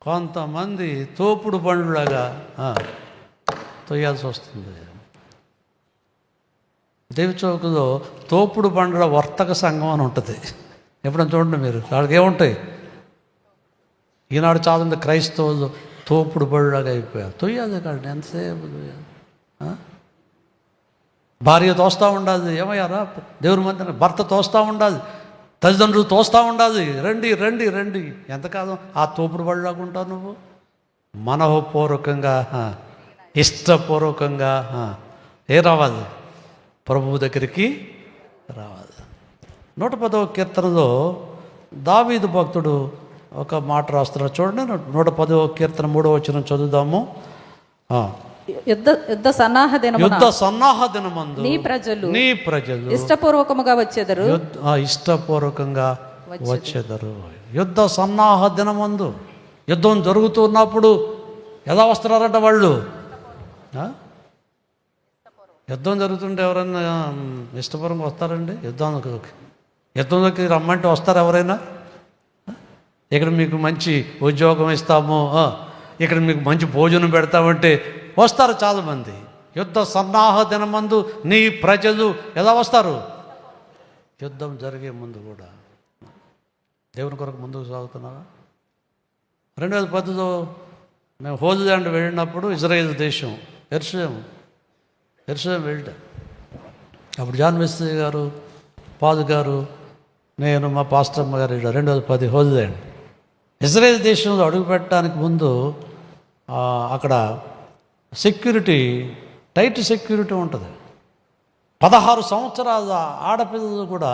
కొంతమంది తోపుడు బండ్లాగా తొయ్యాల్సి వస్తుంది. దేవి చౌకలో తోపుడు బండ్ల వర్తక సంఘం అని ఉంటుంది. ఎప్పుడైనా చూడండి మీరు, వాళ్ళకి ఏముంటాయి. ఈనాడు చాలా క్రైస్తవులు తోపుడు బళ్ళలాగా అయిపోయారు. తొయ్యాలి కాదు, ఎంతసేపు భార్య తోస్తూ ఉండాలి, ఏమయ్యారా దేవుని మందిరం, భర్త తోస్తూ ఉండాలి, తల్లిదండ్రులు తోస్తూ ఉండాలి, రండి రండి రండి. ఎంతకాలం ఆ తోపుడు బళ్ళలాగా ఉంటావు నువ్వు? మనఃపూర్వకంగా ఇష్టపూర్వకంగా రావాలి, ప్రభువు దగ్గరికి రావాలి. 110వ కీర్తనలో దావీదు భక్తుడు ఒక మాట రాస్తున్నాడు చూడండి. 110వ కీర్తన 3వ వచనం చదువుదాము. యుద్ధ సన్నాహ దినమందు నీ ప్రజలు ఇష్టపూర్వకముగా వచ్చేదరు. ఇష్టపూర్వకంగా వచ్చేదరు. యుద్ధ సన్నాహ దినమందు, యుద్ధం జరుగుతున్నప్పుడు ఎలా వస్తున్నారట వాళ్ళు? యుద్ధం జరుగుతుంటే ఎవరైనా ఇష్టపూర్వకంగా వస్తారండి? యుద్ధంలోకి రమ్మంటే వస్తారు ఎవరైనా? ఇక్కడ మీకు మంచి ఉద్యోగం ఇస్తాము, ఇక్కడ మీకు మంచి భోజనం పెడతామంటే వస్తారు చాలామంది. యుద్ధ సన్నాహ దినమందు నీ ప్రజలు ఎలా వస్తారు? యుద్ధం జరిగే ముందు కూడా. దేవుని కొరకు ముందుకు సాగుతున్నావా? 2010లో మేము హోలీ ల్యాండ్ వెళ్ళినప్పుడు ఇజ్రాయేల్ దేశం యెరూషలేం వెళ్ళాం. అప్పుడు జాన్ వెస్లీ గారు, పాదు గారు, నేను, మా పాస్టమ్మ గారు వెళ్ళాం 2010 హోలీ ల్యాండ్. ఇజ్రాయేల్ దేశంలో అడుగు పెట్టడానికి ముందు అక్కడ సెక్యూరిటీ, టైట్ సెక్యూరిటీ ఉంటుంది. 16 సంవత్సరాల ఆడపిల్లలు కూడా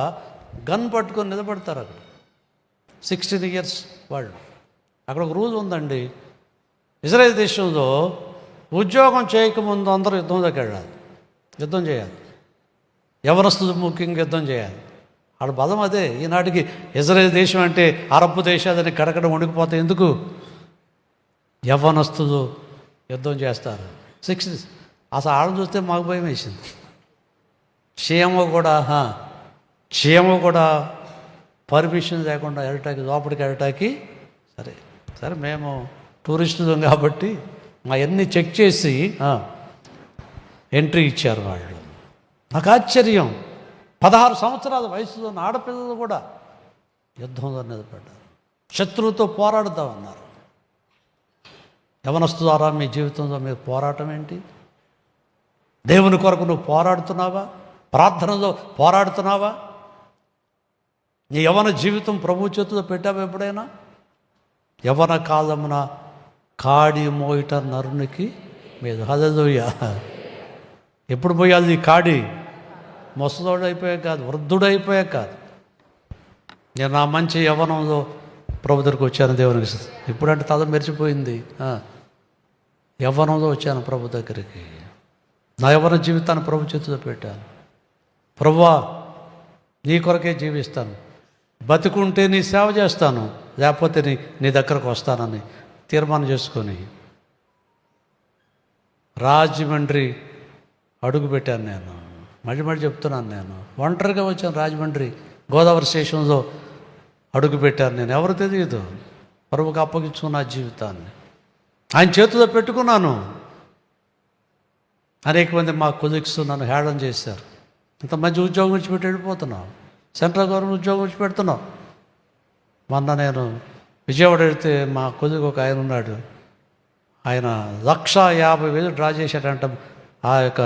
గన్ పట్టుకొని నిలబడతారు అక్కడ. 16 years వాళ్ళు. అక్కడ ఒక రూల్ ఉందండి, ఇజ్రాయేల్ దేశంలో ఉద్యోగం చేయకముందు అందరూ యుద్ధంలోకి వెళ్ళాలి, యుద్ధం చేయాలి. యవనస్తులు ముఖ్యంగా యుద్ధం చేయాలి. ఆడ బలం అదే. ఈనాటికి ఇజ్రాయేల్ దేశం అంటే అరబ్ దేశాలని కడకడ వణికిపోతాయి. ఎందుకు? యవ్వనస్తులు యుద్ధం చేస్తారు. 60 అసలు ఆడ చూస్తే మాకు భయం వేసింది. క్షేమ కూడా పర్మిషన్ లేకుండా వెళ్ళటానికి, లోపలికి వెళ్ళటానికి. సరే మేము టూరిస్టులు కాబట్టి మా అన్నీ చెక్ చేసి ఎంట్రీ ఇచ్చారు వాళ్ళు. నాకు ఆశ్చర్యం, 16 సంవత్సరాల వయసులో ఉన్న ఆడపిల్లలు కూడా యుద్ధంలో నిలబడ్డారు. శత్రువుతో పోరాడుతామన్నారు. యవనస్తులారా, మీ జీవితంలో మీరు పోరాటం ఏంటి? దేవుని కొరకు నువ్వు పోరాడుతున్నావా? ప్రార్థనలో పోరాడుతున్నావా? నీ యవన జీవితం ప్రభు చేతిలో పెట్టావా ఎప్పుడైనా? యవన కాలమున కాడి మోయిట నరునికి మీద. హల్లెలూయా. ఎప్పుడు పోయాలి ఈ కాడి? ముసలోడు అయిపోయాక కాదు, వృద్ధుడైపోయా కాదు. నేను నా మంచి యవ్వనంలో ప్రభు దగ్గరికి వచ్చాను దేవునికి. ఇప్పుడంటే తల మెరిచిపోయింది. యవ్వనంలో వచ్చాను ప్రభు దగ్గరికి. నా యవ్వన జీవితాన్ని ప్రభు చేతిలో పెట్టాను. ప్రభువా, నీ కొరకే జీవిస్తాను, బతికుంటే నీ సేవ చేస్తాను, లేకపోతే నీ దగ్గరకు వస్తానని తీర్మానం చేసుకొని రాజమండ్రి అడుగుపెట్టాను. నేను మళ్ళీ చెప్తున్నాను, నేను ఒంటరిగా వచ్చాను. రాజమండ్రి గోదావరి స్టేషన్లో అడుగుపెట్టాను. నేను ఎవరు తెలియదు. ప్రభువుకు అప్పగించుకున్న నా జీవితాన్ని ఆయన చేతిలో పెట్టుకున్నాను. అనేక మంది మా కొలీగ్స్ నన్ను హేళన చేశారు. ఇంత మంచి ఉద్యోగం విడిచిపెట్టి వెళ్ళిపోతున్నావు, సెంట్రల్ గవర్నమెంట్ ఉద్యోగం విడిచిపెడుతున్నావు. మొన్న నేను విజయవాడ వెళితే మా కొలీగ్ ఒక ఆయన ఉన్నాడు. ఆయన 1,50,000 డ్రా చేశాడంట. ఆ యొక్క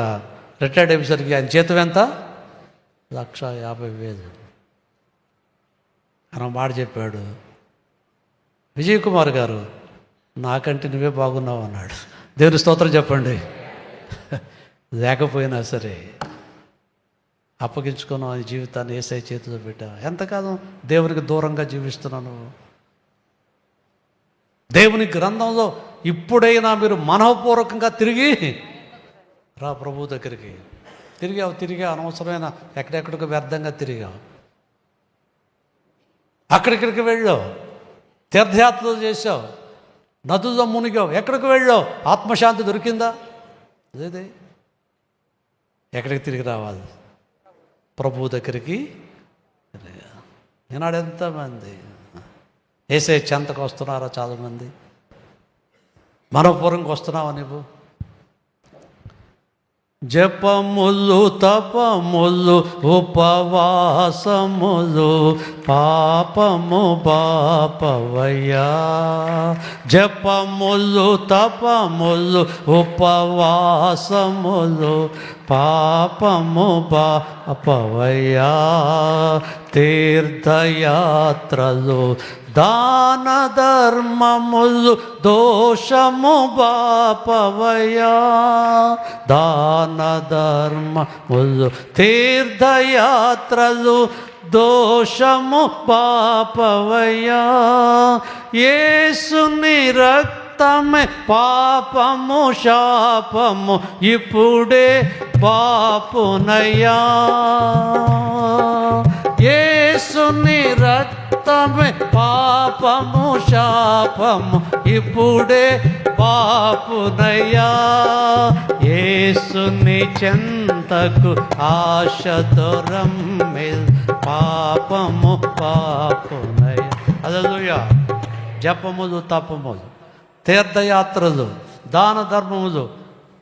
రిటైర్డ్ ఆఫీసర్కి ఆయన జీతం ఎంత? 1,50,000. ఆయన మాట చెప్పాడు, విజయ్ కుమార్ గారు, నాకంటే నువ్వే బాగున్నావు అన్నాడు. దేవుని స్తోత్రం చెప్పండి. లేకపోయినా సరే అప్పగించుకున్నావు ఈ జీవితాన్ని, యేసయ్య చేతిలో పెట్టావు. ఎంతకాలం దేవునికి దూరంగా జీవిస్తున్నాను? దేవుని గ్రంథంలో ఇప్పుడైనా మీరు మనఃపూర్వకంగా తిరిగి రా ప్రభు దగ్గరికి. తిరిగా అనవసరమైన ఎక్కడెక్కడికి వ్యర్థంగా తిరిగావు, అక్కడిక్కడికి వెళ్ళావు, తీర్థయాత్రలు చేసావు, నదుల్లో మునిగావు, ఎక్కడికి వెళ్ళావు? ఆత్మశాంతి దొరికిందా? లేదే. ఎక్కడికి తిరిగి రావాలి? ప్రభు దగ్గరికి. ఈనాడు ఎంతమంది యేసయ్య చెంతకు వస్తున్నారా? చాలామంది. మనఃపూర్వకంగా వస్తున్నావా నువ్వు? జపములు తపములు ఉపవాసములు పాపము బాపవయ్యా. జపములు తపములు ఉపవాసములు పాపము బాపవయ్యా. తీర్థయాత్రలు దాన ధర్మములు దోషము బాపవయ్యా. దాన ధర్మములు తీర్థయాత్రలు దోషము పాపవయ్యా. యేసుని రక్తమే పాపము శాపము ఇప్పుడే బాపునయ్యా. యేసుని రక్తమే పాపము శాపము ఇప్పుడే బాపునయ్యా. యేసుని చెంతకు ఆశతో రమ్మిల్ పాపము పాపునయ్యా. హల్లెలూయా. జపములు తపములు తీర్థయాత్రలు దాన ధర్మములు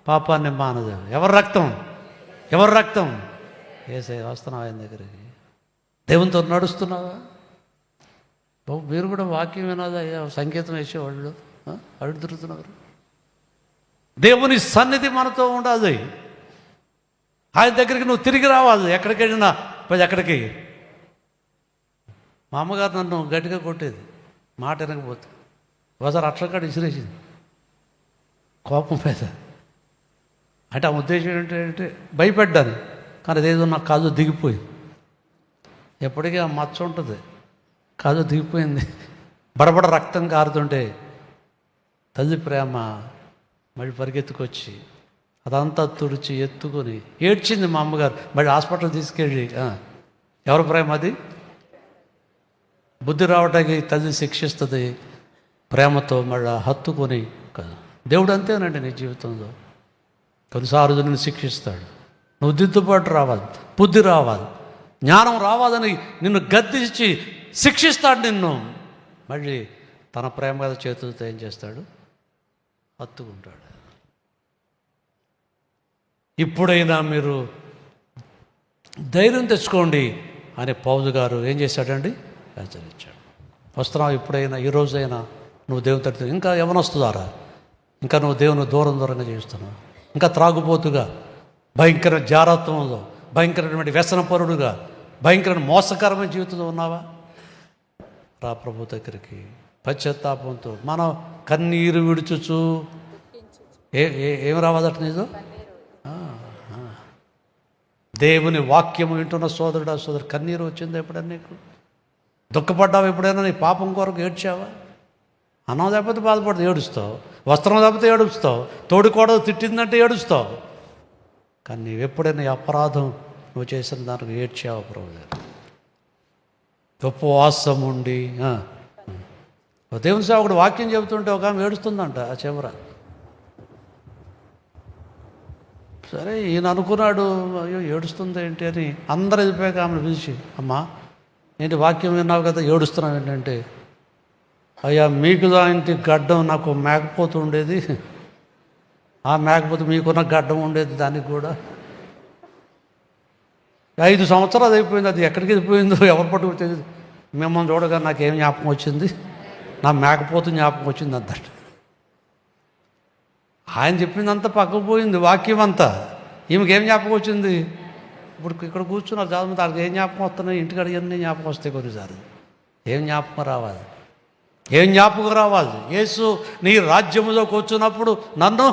పాపాన్ని మానదు. ఎవరి రక్తం? ఎవరి రక్తం? యేసయ్య. వస్తున్నావు ఆయన దగ్గరికి. దేవునితో నడుస్తున్నావా? బాబు మీరు కూడా వాక్యం వినాదా? సంగీతం వేసేవాళ్ళు అడుగు తిరుగుతున్నారు. దేవుని సన్నిధి మనతో ఉండాలి. ఆయన దగ్గరికి నువ్వు తిరిగి రావాలి. ఎక్కడికి వెళ్ళినా ఎక్కడికి. మా అమ్మగారు నన్ను గట్టిగా కొట్టేది, మాట వినకపోతే. ఒకసారి అట్లకాడ ఇసిరేసింది కోపం మీద. అంటే ఆ ఉద్దేశం ఏంటంటే భయపడ్డాను, కానీ అదేదో నాకు కాదు దిగిపోయింది. ఎప్పటికీ ఆ మచ్చ ఉంటుంది, కాదు దిగిపోయింది. బడబడ రక్తం కారుతుంటే తల్లి ప్రేమ మళ్ళీ పరిగెత్తుకొచ్చి అదంతా తుడిచి ఎత్తుకొని ఏడ్చింది మా అమ్మగారు. మళ్ళీ హాస్పిటల్ తీసుకెళ్ళి ఎవరి ప్రేమ అది? బుద్ధి రావడానికి తల్లి శిక్షిస్తుంది ప్రేమతో, మళ్ళీ హత్తుకొని. దేవుడు అంతేనండి నీ జీవితంలో. కొన్నిసార్లు నిన్ను శిక్షిస్తాడు. నువ్వు దిద్దుబాటు రావాలి, బుద్ధి రావాలి, జ్ఞానం రావాలని నిన్ను గద్దించి శిక్షిస్తాడు నిన్ను. మళ్ళీ తన ప్రేమ మీద చేతులతో ఏం చేస్తాడు? హత్తుకుంటాడు. ఇప్పుడైనా మీరు ధైర్యం తెచ్చుకోండి అని పౌలు గారు ఏం చేశాడండి? హెచ్చరించాడు. వస్తున్నావు ఇప్పుడైనా, ఈరోజైనా నువ్వు దేవుని తట్టు. ఇంకా యవనొస్తుందారా? ఇంకా నువ్వు దేవుని దూరంగా చేస్తున్నావు. ఇంకా త్రాగుబోతుగా, భయంకర జారత్వంలో, భయంకరమైన వ్యసనపరుడుగా, భయంకరమైన మోసకరమైన జీవితంలో ఉన్నావా? రా ప్రభు దగ్గరికి పశ్చాత్తాపంతో. మనం కన్నీరు విడుచుచు ఏం రావాదట నీతో? దేవుని వాక్యము వింటున్న సోదరుడా సోదరు, కన్నీరు వచ్చిందా ఎప్పుడైనా నీకు? దుఃఖపడ్డావు ఎప్పుడైనా? నీ పాపం కొరకు ఏడ్చావా? అన్నం లేకపోతే బాధపడితే ఏడుస్తావు, వస్త్రం లేకపోతే ఏడుస్తావు, తోడుకోడలు తిట్టిందంటే ఏడుస్తావు. కానీ నీవు ఎప్పుడైనా ఈ అపరాధం నువ్వు చేసిన దానికి ఏడ్చావు ప్రభు దగ్గర? ఉపవాసం ఉండి దేవుని సేవకుడు వాక్యం చెబుతుంటే ఒక ఆమె ఏడుస్తుందంట ఆ చివర. సరే ఈయన అనుకున్నాడు, అయ్యో ఏడుస్తుంది ఏంటి అని. అందరూ వెళ్ళిపోయాక ఆమెను పిలిచి, అమ్మా ఏంటి వాక్యం విన్నావు కదా, ఏడుస్తున్నావు ఏంటంటే, అయ్యా మీకు లాంటి గడ్డం నాకు మేకపోతు ఉండేది, ఆ మేకపోతే మీకున్న గడ్డం ఉండేది దానికి కూడా. 5 సంవత్సరాలు అయిపోయింది, అది ఎక్కడికి వెళ్ళిపోయిందో ఎవరు పట్టుకు తెలియదు. మిమ్మల్ని చూడగా నాకేం జ్ఞాపకం వచ్చింది? నా మేకపోతు జ్ఞాపకం వచ్చింది అంతట. ఆయన చెప్పిందంతా పక్కకు పోయింది వాక్యం అంతా. ఈమెకేం జ్ఞాపకం వచ్చింది? ఇప్పుడు ఇక్కడ కూర్చున్నారు చాలా మంది, వాళ్ళకి ఏం జ్ఞాపకం వస్తున్నాయి? ఇంటికాడ ఇవన్నీ జ్ఞాపకం వస్తాయి కొన్నిసార్లు. ఏం జ్ఞాపకం రావాలి? ఏం జ్ఞాపకం రావాలి? యేసు నీ రాజ్యములోకి వచ్చినప్పుడు నన్ను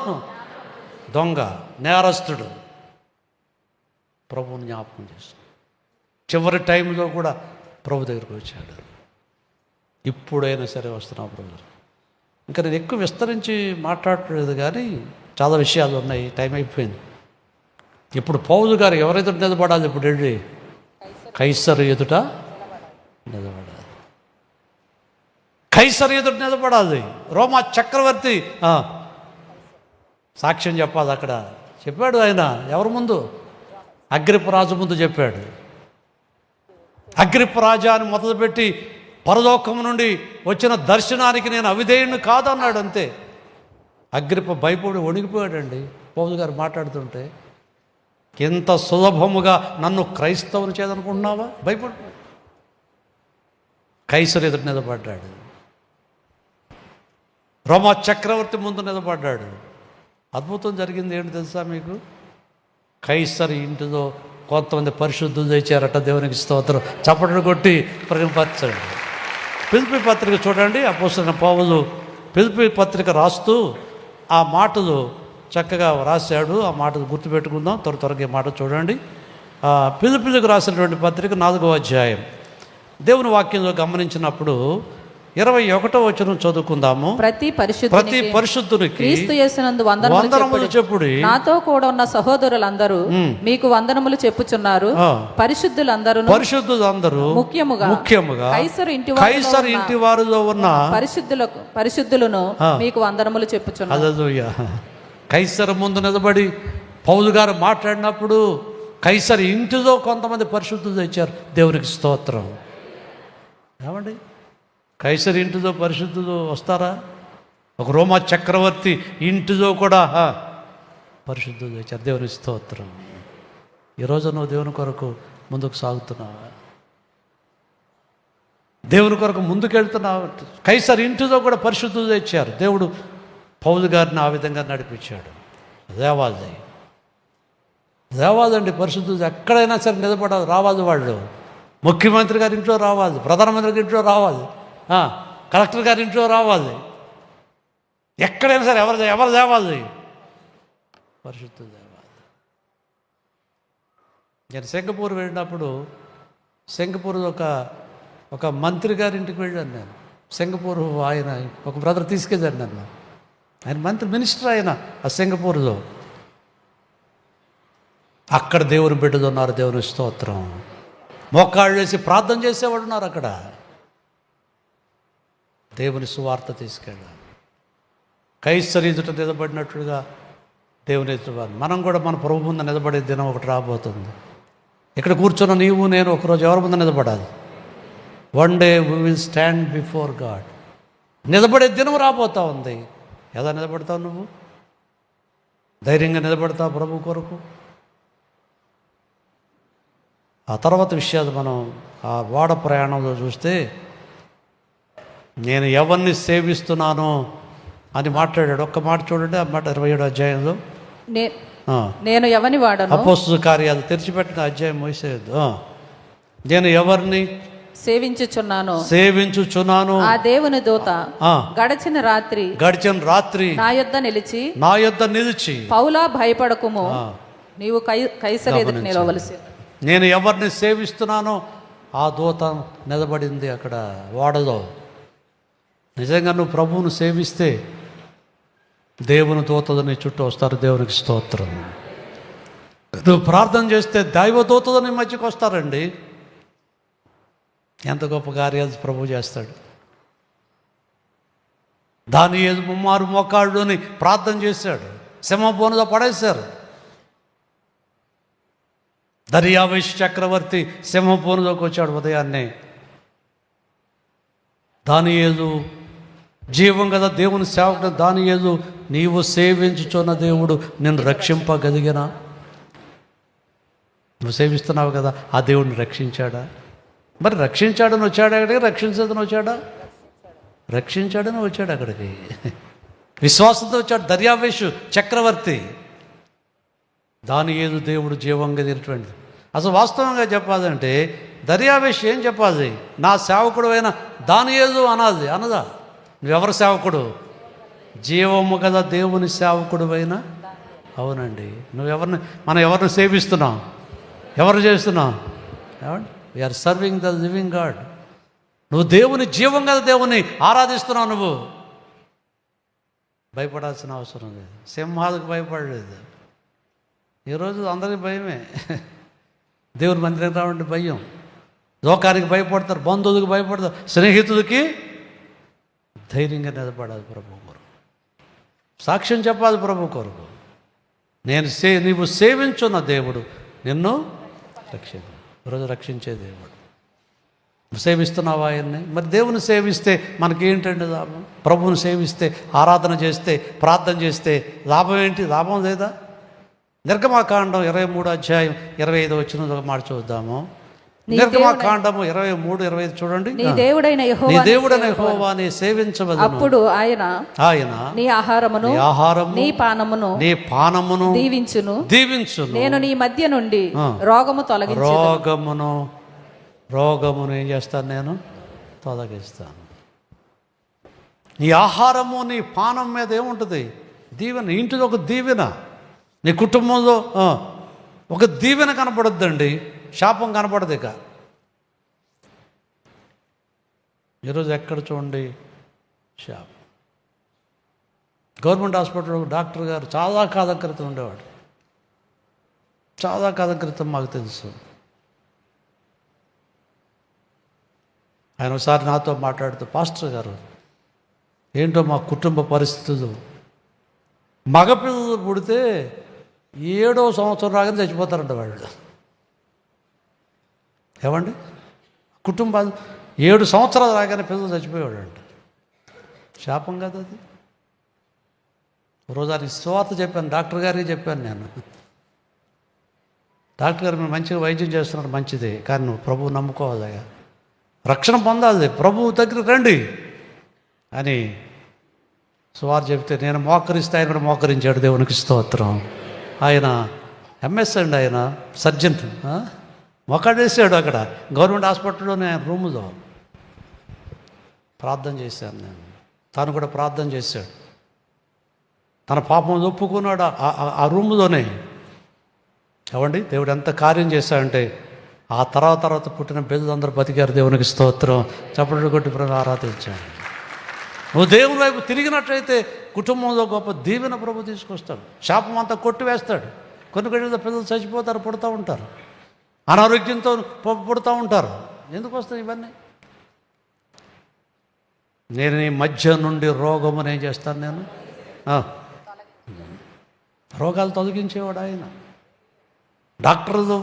దొంగ, నేరస్తుడు ప్రభువుని జ్ఞాపకం చేస్తాడు. చివరి టైంలో కూడా ప్రభు దగ్గరికి వచ్చాడు. ఇప్పుడైనా సరే వస్తున్నావు ప్రభు. ఇంకా నేను ఎక్కువ విస్తరించి మాట్లాడలేదు, కానీ చాలా విషయాలు ఉన్నాయి, టైం అయిపోయింది. ఇప్పుడు పౌలు గారు ఎవరైతే నిలబడాలి? ఇప్పుడు వెళ్ళి కైసరు ఎదుట నిలబడాలి. కైసరు ఎదుట నిలబడాలి. రోమా చక్రవర్తి సాక్ష్యం చెప్పాలి. అక్కడ చెప్పాడు ఆయన ఎవరి ముందు? అగ్రిప్ప రాజు ముందు చెప్పాడు. అగ్రిప్ప రాజా అని మొదలుపెట్టి పరలోకం నుండి వచ్చిన దర్శనానికి నేను అవిధేయుని కాదన్నాడు. అంతే. అగ్రిప్ప భయపడి వణికిపోయాడండి పౌలు గారు మాట్లాడుతుంటే. ఎంత సులభముగా నన్ను క్రైస్తవుని చేదనుకుంటున్నావా? భయపడు. కైసరు ఎదురు నిలబడ్డాడు, రోమా చక్రవర్తి ముందు నిలబడ్డాడు. అద్భుతం జరిగింది ఏంటి తెలుసా మీకు? కైసరు ఇంటిలో కొంతమంది పరిశుద్ధులు తెచ్చారట. దేవునికి స్తోత్రం. చప్పట్లు కొట్టి ప్రతిపరచండి. పిలిపి పత్రిక చూడండి. అపోస్తలుడైన పౌలు పిలిపి పత్రిక రాస్తూ ఆ మాటలు చక్కగా రాశాడు. ఆ మాటలు గుర్తుపెట్టుకుందాం. త్వరగా ఈ మాట చూడండి. పిలిపిలకు రాసినటువంటి పత్రిక 4వ అధ్యాయం. దేవుని వాక్యంలో గమనించినప్పుడు 21వ వచనం చదువుకుందాము. ప్రతి పరిశుద్ధునికి క్రీస్తు యేసునందు వందనములు చెప్పుడి. నాతో కూడా ఉన్న సహోదరులందరూ మీకు వందనములు చెప్పుచున్నారు. పరిశుద్ధులందరూ ముఖ్యముగా కైసరు ఇంటి వారిలో ఉన్న పరిశుద్ధులను మీకు వందనములు చెప్పుచున్నారు. హల్లెలూయా. కైసరు ముందు నిలబడి పౌలు గారు మాట్లాడినప్పుడు కైసరు ఇంటిలో కొంతమంది పరిశుద్ధులు తెచ్చారు. దేవునికి స్తోత్రం. ఏమండి, కైసరు ఇంటిలో పరిశుద్ధులు వస్తారా? ఒక రోమా చక్రవర్తి ఇంటిలో కూడా పరిశుద్ధులు తెచ్చారు. దేవునికి స్తోత్రం. ఈరోజు నువ్వు దేవుని కొరకు ముందుకు సాగుతున్నావా? దేవుని కొరకు ముందుకెళ్తున్నావు? కైసరు ఇంటిలో కూడా పరిశుద్ధులు తెచ్చారు. దేవుడు పౌలు గారిని ఆ విధంగా నడిపించాడు. దేవాదండి పరిశుద్ధులు ఎక్కడైనా సరే నిలబడాలి, రావాలి. వాళ్ళు ముఖ్యమంత్రి గారి ఇంట్లో రావాలి, ప్రధానమంత్రి గారి ఇంట్లో రావాలి, కలెక్టర్ గారి ఇంట్లో రావాలి. ఎక్కడైనా సరే ఎవరు దేవాలి? పరిశుద్ధులు దేవాలి. నేను సింగపూర్ వెళ్ళినప్పుడు సింగపూర్ ఒక మంత్రి గారి ఇంటికి వెళ్ళాను. నేను సింగపూర్ ఆయన ఒక బ్రదర్ తీసుకెళ్ళాడు నన్ను. ఆయన మంత్రి మినిస్టర్ ఆయన ఆ సింగపూర్లో. అక్కడ దేవుని బిడ్డలు ఉన్నారు. దేవుని స్తోత్రం. మోకాళ్ళు వేసి ప్రార్థన చేసేవాడు ఉన్నారు అక్కడ. దేవుని సువార్త తీసుకెళ్ళాలి. కైసరు ఎదుట నిలబడినట్లుగా దేవుని ఎదుట మనం కూడా మన ప్రభు ముందు నిలబడే దినం ఒకటి రాబోతుంది. ఇక్కడ కూర్చున్న నీవు నేను ఒకరోజు ఎవరి ముందు నిలబడాలి? One day we will stand before God. నిలబడే దినం రాబోతా ఉంది. ఎలా నిలబడతావు నువ్వు? ధైర్యంగా నిలబడతావు ప్రభు కొరకు? ఆ తర్వాత విషయాలు మనం ఆ వాడ ప్రయాణంలో చూస్తే, నేను ఎవరిని సేవిస్తున్నానో అని మాట్లాడాడు. ఒక్క మాట చూడండి. ఆ మాట 27వ అధ్యాయంలో. నేను ఎవరిని వాడను. అపోస్తలుల కార్యాలు తెరిచిపెట్టిన అధ్యాయం మూసేయద్దు. నేను ఎవరిని సేవించుచున్నాను. ఆ దేవుని దూత గడిచిన రాత్రి నా యొద్ద నిలిచి పౌలా భయపడకుము, నీవు కైసరు ఎదుట నిలవలసి. నేను ఎవరిని సేవిస్తున్నానో ఆ దూత నిలబడింది అక్కడ వాడలో. నిజంగా నువ్వు ప్రభువును సేవిస్తే దేవుని దూతలు నీ చుట్టూ వస్తారు. దేవునికి స్తోత్రం. నువ్వు ప్రార్థన చేస్తే దైవ దూతలు నీ మధ్యకి వస్తారండి. ఎంత గొప్ప కార్యాలు ప్రభు చేస్తాడు. దానియేలు ముమ్మారు మోకాళ్ళుని ప్రార్థన చేశాడు. సింహబోనులో పడేశారు. దర్యావేషు చక్రవర్తి సింహబోనులోకి వచ్చాడు ఉదయాన్నే. దానియేలు జీవం కదా దేవుని సేవకుడు దానియేలు, నీవు సేవించుచున్న దేవుడు నిన్ను రక్షింపగలిగినా? నువ్వు సేవిస్తున్నావు కదా, ఆ దేవుడిని రక్షించాడా? మరి రక్షించాడని వచ్చాడు అక్కడికి, రక్షించదని వచ్చాడా? రక్షించాడని వచ్చాడు అక్కడికి. విశ్వాసంతో వచ్చాడు దర్యావేషు చక్రవర్తి. దానియేలు దేవుడు జీవం కలిగినటువంటి. అసలు వాస్తవంగా చెప్పాలంటే దర్యావేషు ఏం చెప్పాలి? నా సేవకుడు అయిన దానియేలు అనాలి. అనదా? నువ్వెవరు సేవకుడు? జీవము కదా దేవుని సేవకుడు అయినా. అవునండి. మనం ఎవరిని సేవిస్తున్నాం? ఎవరు చేస్తున్నాం? ఏమండి? We're serving the living God. నువ్వు దేవుని జీవం కదా దేవుని ఆరాధిస్తున్నావు. నువ్వు భయపడాల్సిన అవసరం లేదు. సింహాలకు భయపడలేదు. ఈరోజు అందరికీ భయమే. దేవుని మందిరం రావండి భయం. లోకానికి భయపడతారు, బంధువులకు భయపడతారు, స్నేహితులకి. ధైర్యంగా నిలబడాలి ప్రభు కొరకు, సాక్ష్యం చెప్పాలి ప్రభు కొరకు. నీవు సేవించున్న దేవుడు నిన్ను ఈరోజు రక్షించే దేవుడు. సేవిస్తున్నావా ఆయన్ని? మరి దేవుని సేవిస్తే మనకేంటండి లాభం? ప్రభువుని సేవిస్తే, ఆరాధన చేస్తే, ప్రార్థన చేస్తే లాభం ఏంటి? లాభం లేదా? నిర్గమకాండం 23 అధ్యాయం 25 వచ్చిన మాట చూద్దాము. నీ నిర్గమకాండము 23, 25 చూడండి. నీ దేవుడైన నీ యెహోవా దేవుడైన యెహోవాని సేవించవలెను. అప్పుడు ఆయన ఆయన నీ ఆహారమును నీ పానమును నీ పానమును దీవించును. నేను నీ మధ్య నుండి రోగము తొలగించును. రోగమును ఏం చేస్తాను? నేను తొలగిస్తాను. నీ ఆహారము నీ పానం మీద ఏముంటుంది? దీవెన. ఇంటిలో ఒక దీవెన, నీ కుటుంబంలో ఒక దీవెన కనపడద్దండి, శాపం కనపడదు. ఇక ఈరోజు ఎక్కడ చూడండి శాపం. గవర్నమెంట్ హాస్పిటల్లో డాక్టర్ గారు చాలా కాలం క్రితం ఉండేవాడు. చాలా కాలం క్రితం మాకు తెలుసు. ఆయన ఒకసారి నాతో మాట్లాడుతూ, పాస్టర్ గారు ఏంటో మా కుటుంబ పరిస్థితులు, మగపిల్లలు పుడితే 7వ సంవత్సరం రాగానే చచ్చిపోతారంట వాళ్ళు. ఏమండి, కుటుంబాలు 7 సంవత్సరాలు రాగానే పిల్లలు చచ్చిపోయేవాడు అంట. శాపం కదా అది. రోజు అది సువార్త చెప్పాను, డాక్టర్ గారికి చెప్పాను నేను. డాక్టర్ గారు మీరు మంచిగా వైద్యం చేస్తున్నారు, మంచిది, కానీ నువ్వు ప్రభువు నమ్ముకోవాలి, రక్షణ పొందాలి, ప్రభువు దగ్గర రండి అని సువార్త చెప్తే నేను మోకరిస్తే ఆయన కూడా మోకరించాడు. దేవునికి స్తోత్రం. ఆయన ఎంఎస్ అండి, ఆయన సర్జన్. మొక్కడేసాడు అక్కడ గవర్నమెంట్ హాస్పిటల్లోనే ఆయన రూములో. ప్రార్థన చేశాను నేను, తను కూడా ప్రార్థన చేశాడు. తన పాపం ఒప్పుకున్నాడు ఆ రూములోనే. ఏమండి, దేవుడు ఎంత కార్యం చేశాడంటే ఆ తర్వాత పుట్టిన బిడ్డలందరూ బతికారు. దేవునికి స్తోత్రం. చప్పట్లు కొట్టి ప్రభు ఆరాధించాడు. నువ్వు దేవుని వైపు తిరిగినట్లయితే కుటుంబంలో గొప్ప దీవెన ప్రభు తీసుకొస్తాడు. శాపం అంతా కొట్టివేస్తాడు. కొన్ని పిల్లలు చచ్చిపోతారు, పుడతా ఉంటారు, అనారోగ్యంతో పుడతా ఉంటారు. ఎందుకు వస్తాయి ఇవన్నీ? నేను నీ మధ్య నుండి రోగమును ఏం చేస్తాను? నేను రోగాలు తొలగించేవాడు ఆయన. డాక్టర్లు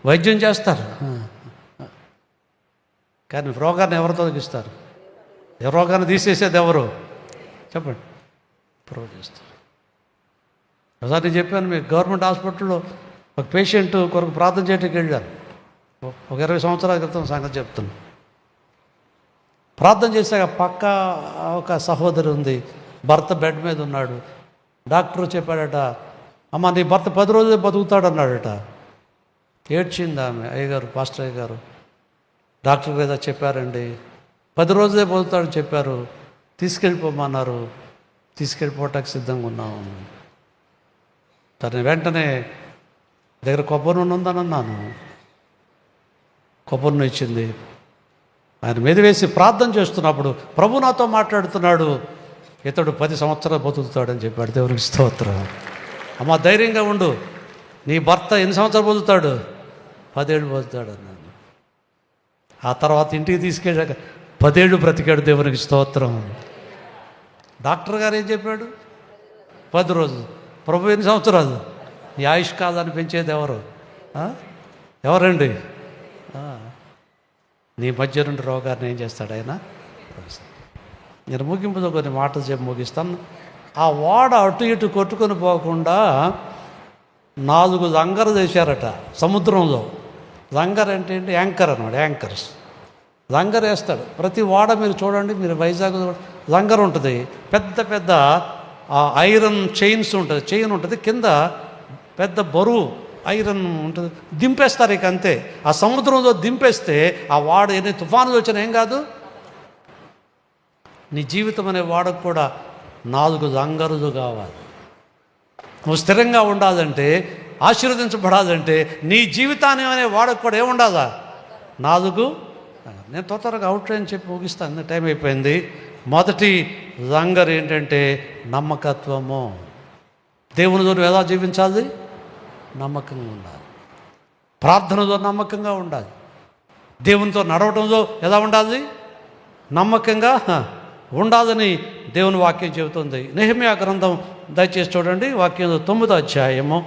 వైద్యం చేస్తారు, కానీ రోగాన్ని ఎవరు తొలగిస్తారు? రోగాన్ని తీసేసేది ఎవరు? చెప్పండి. ప్రభు చేస్తారు. ఒకసారి నేను చెప్పాను మీకు, గవర్నమెంట్ హాస్పిటల్లో ఒక పేషెంట్ కొరకు ప్రార్థన చేయడానికి వెళ్ళాను. ఒక 20 సంవత్సరాల క్రితం సంగతి చెప్తున్నాను. ప్రార్థన చేశాక పక్క ఒక సహోదరి ఉంది, భర్త బెడ్ మీద ఉన్నాడు. డాక్టర్ చెప్పాడట, అమ్మ నీ భర్త 10 రోజులు బతుకుతాడు అన్నాడట. ఏడ్చింది ఆమె. అయ్యగారు, పాస్టర్ అయ్యగారు, డాక్టర్ ఏదో చెప్పారండి, 10 రోజులే బతుకుతాడని చెప్పారు, తీసుకెళ్ళిపోమన్నారు, తీసుకెళ్ళిపోవటానికి సిద్ధంగా ఉన్నాము. తను వెంటనే దగ్గర కొబ్బరి నూనె ఉందని అన్నాను. కొబ్బరి నూనె ఇచ్చింది. ఆయన మీద వేసి ప్రార్థన చేస్తున్నప్పుడు ప్రభు నాతో మాట్లాడుతున్నాడు, ఇతడు 10 సంవత్సరాలు బతుకుతాడని చెప్పాడు. దేవునికి స్తోత్రం. అమ్మ ధైర్యంగా ఉండు, నీ భర్త ఎన్ని సంవత్సరాలు బతుకుతాడు? 10 ఏళ్ళు బతుకుతాడు అన్నాను. ఆ తర్వాత ఇంటికి తీసుకెళ్ళాక 10 ఏళ్ళు బ్రతికాడు. దేవునికి స్తోత్రం. డాక్టర్ గారు ఏం చెప్పాడు? 10 రోజులు. ప్రభు ఎన్ని సంవత్సరాలు? నీ ఆయుష్ కాలాన్ని పెంచేది ఎవరు? ఎవరండి? నీ మధ్య నుండి రోగాన్ని ఏం చేస్తాడు ఆయన? నేను ముగింపుతో కొన్ని మాటలు చెప్పి ముగిస్తాను. ఆ ఓడ అటు ఇటు కొట్టుకొని పోకుండా 4 లంగర్ చేశారట సముద్రంలో. లంగర్ అంటే ఏంటి? యాంకర్ అన్నమాట. యాంకర్స్ లంగర్ వేస్తాడు. ప్రతి ఓడ మీరు చూడండి, మీరు వైజాగ్ లంగర్ ఉంటుంది, పెద్ద పెద్ద ఐరన్ చైన్స్ ఉంటుంది, చైన్ ఉంటుంది, కింద పెద్ద బరువు ఐరన్ ఉంటుంది, దింపేస్తారు. ఇక అంతే. ఆ సముద్రంలో దింపేస్తే ఆ వాడ ఎన్ని తుఫానులు వచ్చినా ఏం కాదు. నీ జీవితం అనే వాడకు కూడా 4 లంగరులు కావాలి. నువ్వు స్థిరంగా ఉండాలంటే, ఆశీర్వదించబడాలంటే నీ జీవితాన్ని అనే వాడకు కూడా ఏముండాలా? 4. నేను త్వరగా అవుట్లైన్ చెప్పి ముగిస్తాను, టైం అయిపోయింది. మొదటి లంగర్ ఏంటంటే నమ్మకత్వము. దేవునితో నువ్వు ఎలా జీవించాలి? నమ్మకంగా ఉండాలి. ప్రార్థనలో నమ్మకంగా ఉండాలి. దేవునితో నడవడంలో ఎలా ఉండాలి? నమ్మకంగా ఉండాలని దేవుని వాక్యం చెబుతుంది. నెహెమ్యా గ్రంథం దయచేసి చూడండి. వాక్యంలో 9వ అధ్యాయము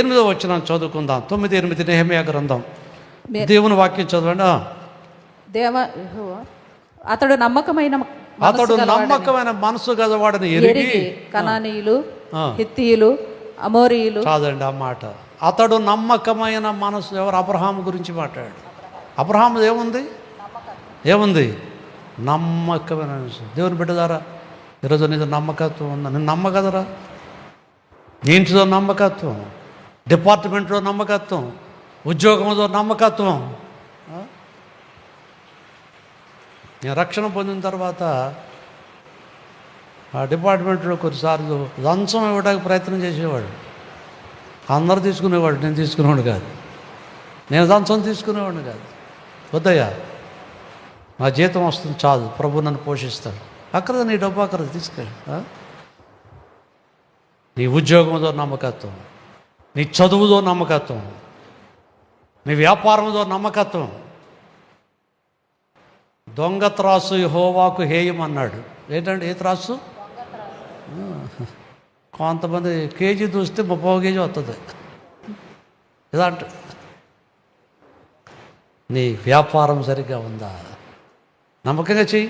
8వ వచనం చదువుకుందాం. 9-8 నెహెమ్యా గ్రంథం. దేవుని వాక్యం చదవండి. అతడు నమ్మకమైన మనసు గలవాడని ఎరిగి కనానీయులు, హిత్తీయులు, అమోరీయులు. కాదండి ఆ మాట. అతడు నమ్మకమైన మనసు. ఎవరు? అబ్రహాము గురించి మాట్లాడు. అబ్రహాము ఏముంది? ఏముంది? నమ్మకమైన మనసు. దేవుని బిడ్డదారా, ఈరోజు నీతో నమ్మకత్వం ఉందా? నేను నమ్మకదరా. నీ ఇంటిలో నమ్మకత్వం, డిపార్ట్మెంట్లో నమ్మకత్వం, ఉద్యోగంలో నమ్మకత్వం. నేను రక్షణ పొందిన తర్వాత ఆ డిపార్ట్మెంట్లో కొన్నిసార్లు లంచం ఇవ్వడానికి ప్రయత్నం చేసేవాడు. అందరూ తీసుకునేవాడు, నేను తీసుకునేవాడు కాదు. నేను లంచం తీసుకునేవాడిని కాదు. వద్దయ్యా, నా జీతం వస్తుంది చాలు, ప్రభు నన్ను పోషిస్తాడు. అక్కడ నీ డబ్బు అక్కడ తీసుకెళ్ళి. నీ ఉద్యోగంలో నమ్మకత్వం, నీ చదువులో నమ్మకత్వం, నీ వ్యాపారంలో నమ్మకత్వం. దొంగ త్రాసు యెహోవాకు హేయం అన్నాడు. ఏంటంటే ఏ త్రాసు? కొంతమంది కేజీ చూస్తే 30 కేజీ వస్తుంది. ఇదంట. నీ వ్యాపారం సరిగ్గా ఉందా? నమ్మకంగా చెయ్యి.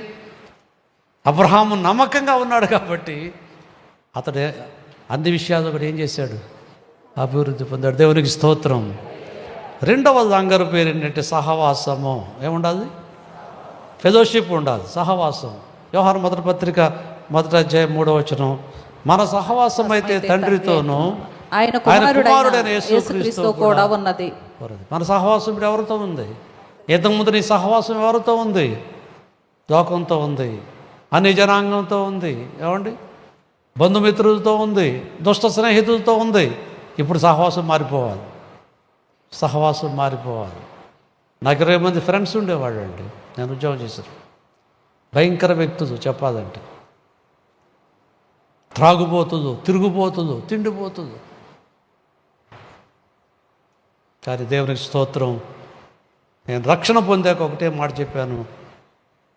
అబ్రహాము నమ్మకంగా ఉన్నాడు కాబట్టి అతడు అన్ని విషయాలు కూడా ఏం చేశాడు? అభివృద్ధి పొందాడు. దేవునికి స్తోత్రం. రెండవ లంగరు పేరు ఏంటంటే సహవాసము. ఏముండాలి? ఫెలోషిప్ ఉండాలి, సహవాసం. యోహాను మొదటి పత్రిక 1వ అధ్యాయం 3వ వచనం, మన సహవాసం అయితే తండ్రితోనూ ఆయన కుమారుడైన యేసుక్రీస్తుతో కూడా ఉన్నది. మన సహవాసం ఇప్పుడు ఎవరితో ఉంది? ఇంతకుముందు నీ సహవాసం ఎవరితో ఉంది? లోకంతో ఉంది, అన్ని జనాంగంతో ఉంది. ఏమండి? బంధుమిత్రులతో ఉంది, దుష్ట స్నేహితులతో ఉంది. ఇప్పుడు సహవాసం మారిపోవాలి. సహవాసం మారిపోవాలి. నాకు 20 మంది ఫ్రెండ్స్ ఉండేవాళ్ళు అండి. నేను ఉద్యోగం చేశాను. భయంకర వ్యక్తులు చెప్పాలంటే. త్రాగుబోతులు, తిరుగుబోతులు, తిండిపోతులు. కానీ దేవునికి స్తోత్రం, నేను రక్షణ పొందాక ఒకటే మాట చెప్పాను,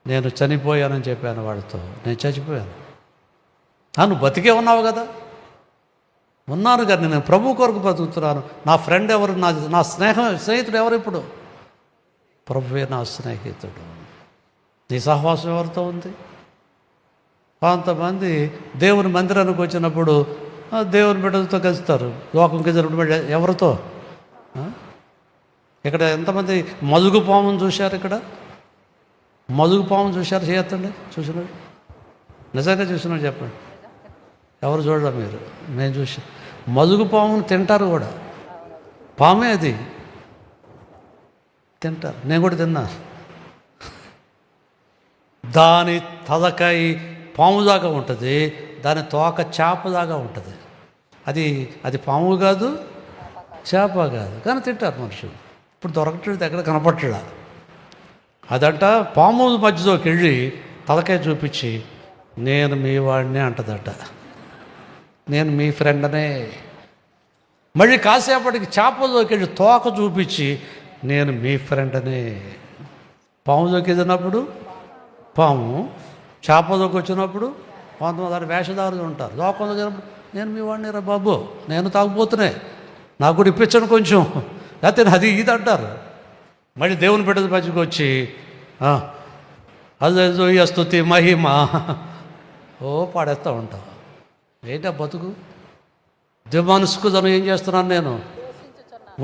నేను చనిపోయానని చెప్పాను వాడితో. నేను చచ్చిపోయాను. నువ్వు బతికే ఉన్నావు కదా. ఉన్నాను కానీ నేను ప్రభు కొరకు బతుకుతున్నాను. నా ఫ్రెండ్ ఎవరు? నా స్నేహితుడు ఎవరు? ఇప్పుడు ప్రభువే నా స్నేహితుడు. నీ సహవాసం ఎవరితో ఉంది? కొంతమంది దేవుని మందిరానికి వచ్చినప్పుడు దేవుని బిడ్డలతో కలుస్తారు. లోకంకి జరిగినప్పుడు ఎవరితో? ఇక్కడ ఎంతమంది మలుగు పామును చూశారు? ఇక్కడ మలుగు పామును చూశారు? చేయొద్దండి. చూసినాడు? నిజంగా చూసినాడు చెప్పండి. ఎవరు చూడరా మీరు? నేను చూసి. మలుగు పామును తింటారు కూడా. పామే అది, తింటారు. నేను కూడా తిన్నా. దాని తలకాయ పాము దాకా ఉంటుంది, దాని తోక చేప దాకా ఉంటుంది. అది పాము కాదు, చేప కాదు, కానీ తింటారు మనుషులు. ఇప్పుడు దొరకట్లేదు, ఎక్కడ కనపట్టడా. అదంట పాము మధ్యలోకి వెళ్ళి తలకాయ చూపించి నేను మీ వాడిని అంటదట. నేను మీ ఫ్రెండ్నే. మళ్ళీ కాసేపటికి చేపలోకి వెళ్ళి తోక చూపించి నేను మీ ఫ్రెండ్నే. పాములోకి వెళ్ళినప్పుడు పాము, చేపలోకి వచ్చినప్పుడు కొంతమంది వేషధారులు ఉంటారు. లోకంలో వెళ్ళినప్పుడు నేను మీ వాడిని రా బాబు, నేను తాగుపోతున్నాయి, నాకు కూడా ఇప్పించండి కొంచెం, లేకపోతే అది ఇది అంటారు. మళ్ళీ దేవుని బిడ్డల మధ్యకి వచ్చి హల్లెలూయా స్తుతి మహిమ పాడేస్తూ ఉంటాం. ఏంటా బతుకు? దిమానుసుకు తను ఏం చేస్తున్నాను నేను?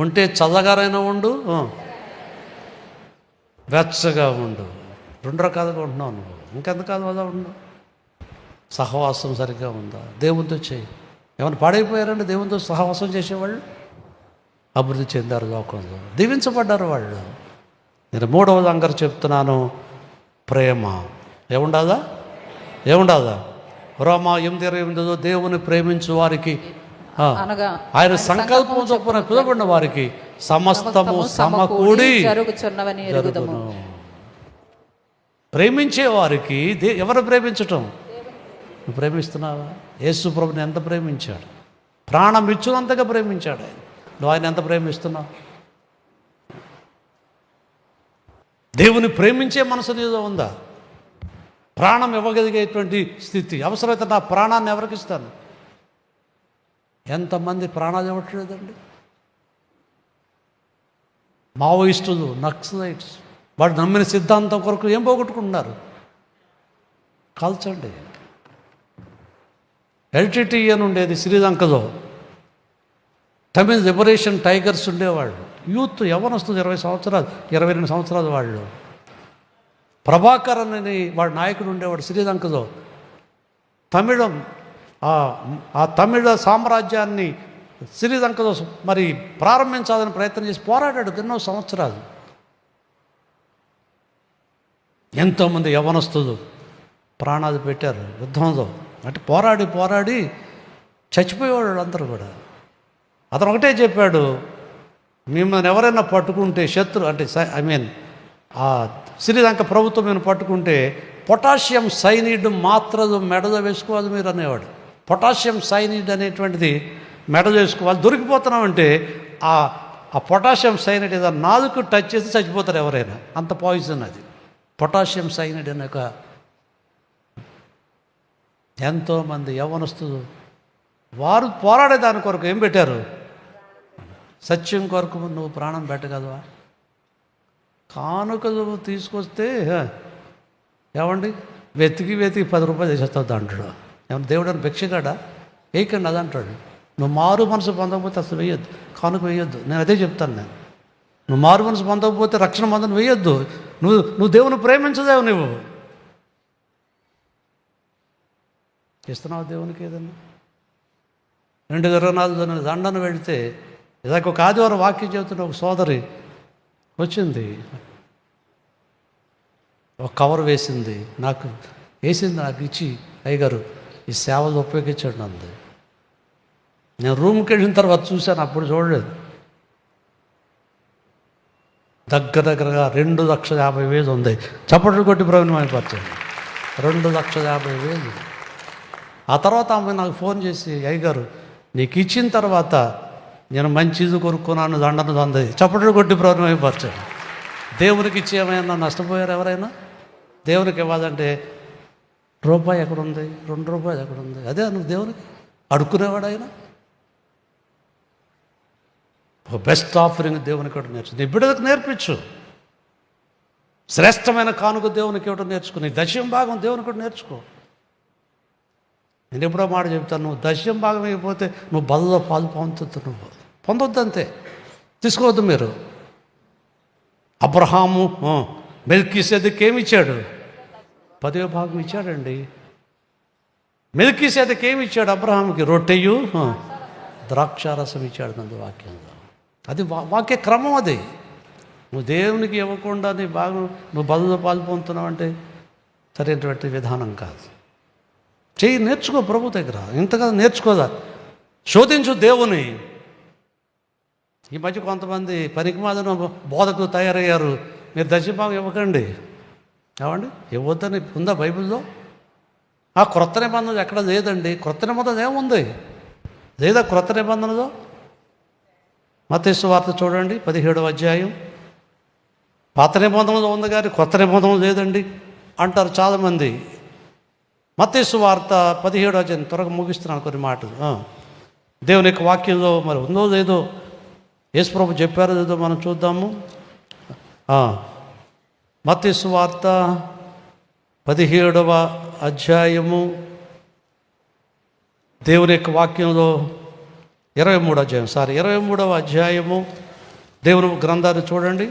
ఉంటే చల్లగారైనా ఉండు, వెచ్చగా ఉండు. 2 రకాలుగా ఉంటున్నావు నువ్వు. ఇంకెంతకాలం అలా ఉండు. సహవాసం సరిగ్గా ఉందా? దేవునితో చేయి. ఏమైనా పాడైపోయారండి దేవునితో సహవాసం చేసేవాళ్ళు? అభివృద్ధి చెందారు లోకంలో, దీవించబడ్డారు వాళ్ళు. నేను 3వ లంగరు చెప్తున్నాను, ప్రేమ. ఏముండాలా? రోమా 8:28 దేవుని ప్రేమించు వారికి ఆయన సంకల్పం చొప్పున పిలువబడిన వారికి సమస్తము సమకూడి జరుగును. ప్రేమించే వారికి ఎవరు ప్రేమించటం? నువ్వు ప్రేమిస్తున్నావా? యేసు ప్రభుని ఎంత ప్రేమించాడు? ప్రాణం ఇచ్చినంతగా ప్రేమించాడు ఆయన. నువ్వు ఆయన ఎంత ప్రేమిస్తున్నావు? దేవుని ప్రేమించే మనసు నీలో ఉందా? ప్రాణం ఇవ్వగలిగేటువంటి స్థితి. అవసరమైతే నా ప్రాణాన్ని ఎవరికి ఇస్తాను? ఎంతమంది ప్రాణాలు ఇవ్వట్లేదండి? మావోయిస్టులు, నక్సలైట్స్, వాడు నమ్మిన సిద్ధాంతం కొరకు ఏం పోగొట్టుకుంటున్నారు? కాల్చండి. ఎల్టీటీ అని ఉండేది శ్రీలంకలో, తమిళ లిబరేషన్ టైగర్స్ ఉండేవాళ్ళు. యూత్ యవ్వనొస్తుంది 20 సంవత్సరాలు 22 సంవత్సరాలు వాళ్ళు. ప్రభాకరన్ అని వాడు నాయకుడు ఉండేవాడు శ్రీలంకలో. తమిళం ఆ తమిళ సామ్రాజ్యాన్ని శ్రీలంకలో మరి ప్రారంభించాలని ప్రయత్నం చేసి పోరాడాడు ఎన్నో సంవత్సరాలు. ఎంతోమంది యవ్వనస్తులు ప్రాణాలు పెట్టారు యుద్ధంలో. అంటే పోరాడి చచ్చిపోయేవాడు అందరూ కూడా. అతను ఒకటే చెప్పాడు, మిమ్మల్ని ఎవరైనా పట్టుకుంటే ఆ శ్రీలంక ప్రభుత్వం మేము పట్టుకుంటే పొటాషియం సైనిడ్ మాత్రలు మెడలో వేసుకోవాలి మీరు అనేవాడు. పొటాషియం సైనిడ్ అనేటువంటిది మెడలో వేసుకోవాలి. దొరికిపోతున్నామంటే ఆ పొటాషియం సైనిడ్ ఏదో నాలుగు టచ్ చేసి చచ్చిపోతారు ఎవరైనా, అంత పాయిజన్ అది పొటాషియం సైనిడ్ అనే ఒక. ఎంతోమంది యవ్వనస్తులు వారు పోరాడే దాని కొరకు ఏం పెట్టారు? సత్యం కొరకు నువ్వు ప్రాణం పెట్టగలవా? కానుకలు తీసుకొస్తే ఏమండి వెతికి 10 రూపాయలు చేసేస్తావు దాంట్లో. ఏమన్నా దేవుడు అని భిక్షగాడా? వేయకండి అది అంటాడు. నువ్వు మారు మనసు పొందకపోతే అసలు వేయొద్దు, కానుక వేయొద్దు. నేను అదే చెప్తాను. నువ్వు మారు మనసు పొందకపోతే రక్షణ మందును వేయొద్దు. నువ్వు దేవుని ప్రేమించదేవు. నువ్వు ఇస్తున్నావు దేవునికి ఏదన్నా? 2:24 దండను వెళితే ఇలాగ ఒక ఆదివారం వాక్యం చెబుతున్న ఒక సోదరి వచ్చింది, ఒక కవర్ వేసింది, నాకు ఇచ్చి అయ్యగారు ఈ సేవలు ఉపయోగించండి అంది. నేను రూమ్కి వెళ్ళిన తర్వాత చూశాను, అప్పుడు చూడలేదు. దగ్గరగా 2,50,000 ఉంది. చప్పట్లు కొట్టి ప్రవీణమైపరచండి. 2,50,000. ఆ తర్వాత ఆమె నాకు ఫోన్ చేసి, అయ్యగారు నీకు ఇచ్చిన తర్వాత నేను మంచి ఇది కొనుక్కున్నాను, దండను అంది. చప్పట్లు కొట్టి ప్రవీణమైపరచండి. దేవునికి ఇచ్చి ఏమైనా నష్టపోయారు ఎవరైనా? దేవునికి ఇవ్వాలంటే రూపాయి ఎక్కడుంది, 2 రూపాయలు ఎక్కడుంది? అదే నువ్వు దేవునికి అడుక్కునేవాడు ఆయన. బెస్ట్ ఆఫరింగ్ దేవునికి ఇవ్వడం నేర్చు. నీ బిడ్డలకు నేర్పించు. శ్రేష్టమైన కానుక దేవునికి ఇవ్వడం నేర్చుకో. నీ దశం భాగం దేవునికి కూడా నేర్చుకో. నేను ఎప్పుడో మాట చెప్తాను, నువ్వు దశం భాగం అయిపోతే నువ్వు బలలో పాలు పొందొద్దు అంతే. తీసుకోవద్దు మీరు. అబ్రహాము మెల్కీసెదెకు ఏమి ఇచ్చాడు? 10వ భాగం ఇచ్చాడండి. మెల్కీసెదెకు ఏమి ఇచ్చాడు? అబ్రహాముకి రొట్టెయు ద్రాక్షారసం ఇచ్చాడు నందు వాక్యంలో. అది వాక్య క్రమం. అది నువ్వు దేవునికి ఇవ్వకుండా నీ భాగం నువ్వు బలలో పాలు పొందుతున్నావు అంటే సరైనటువంటి విధానం కాదు. నేర్చుకో ప్రభు దగ్గర. ఇంతగా నేర్చుకోదా? శోధించు దేవుని. ఈ మధ్య కొంతమంది పనికిమాలిన బోధకులు తయారయ్యారు. మీరు దశభాగం ఇవ్వకండి. ఏమండి ఇవ్వద్దని ఉందా బైబిల్లో? ఆ క్రొత్త నిబంధన ఎక్కడ లేదండి. క్రొత్త నిబంధన ఏముంది? లేదా క్రొత్త నిబంధనలో? మత్తయి సువార్త చూడండి 17వ అధ్యాయం. పాత నిబంధనలో ఉంది కానీ క్రొత్త నిబంధన లేదండి అంటారు చాలామంది. మత్తయి సువార్త 17వ అధ్యాయం. త్వరగా ముగిస్తున్నాను కొన్ని మాటలు. దేవుని యొక్క వాక్యంలో మరి ఉందో లేదో, యేసుప్రభు చెప్పారో లేదో మనం చూద్దాము. మత్తయి సువార్త 17వ అధ్యాయము దేవుని యొక్క వాక్యంలో 23వ అధ్యాయము దేవుని గ్రంథాన్ని చూడండి.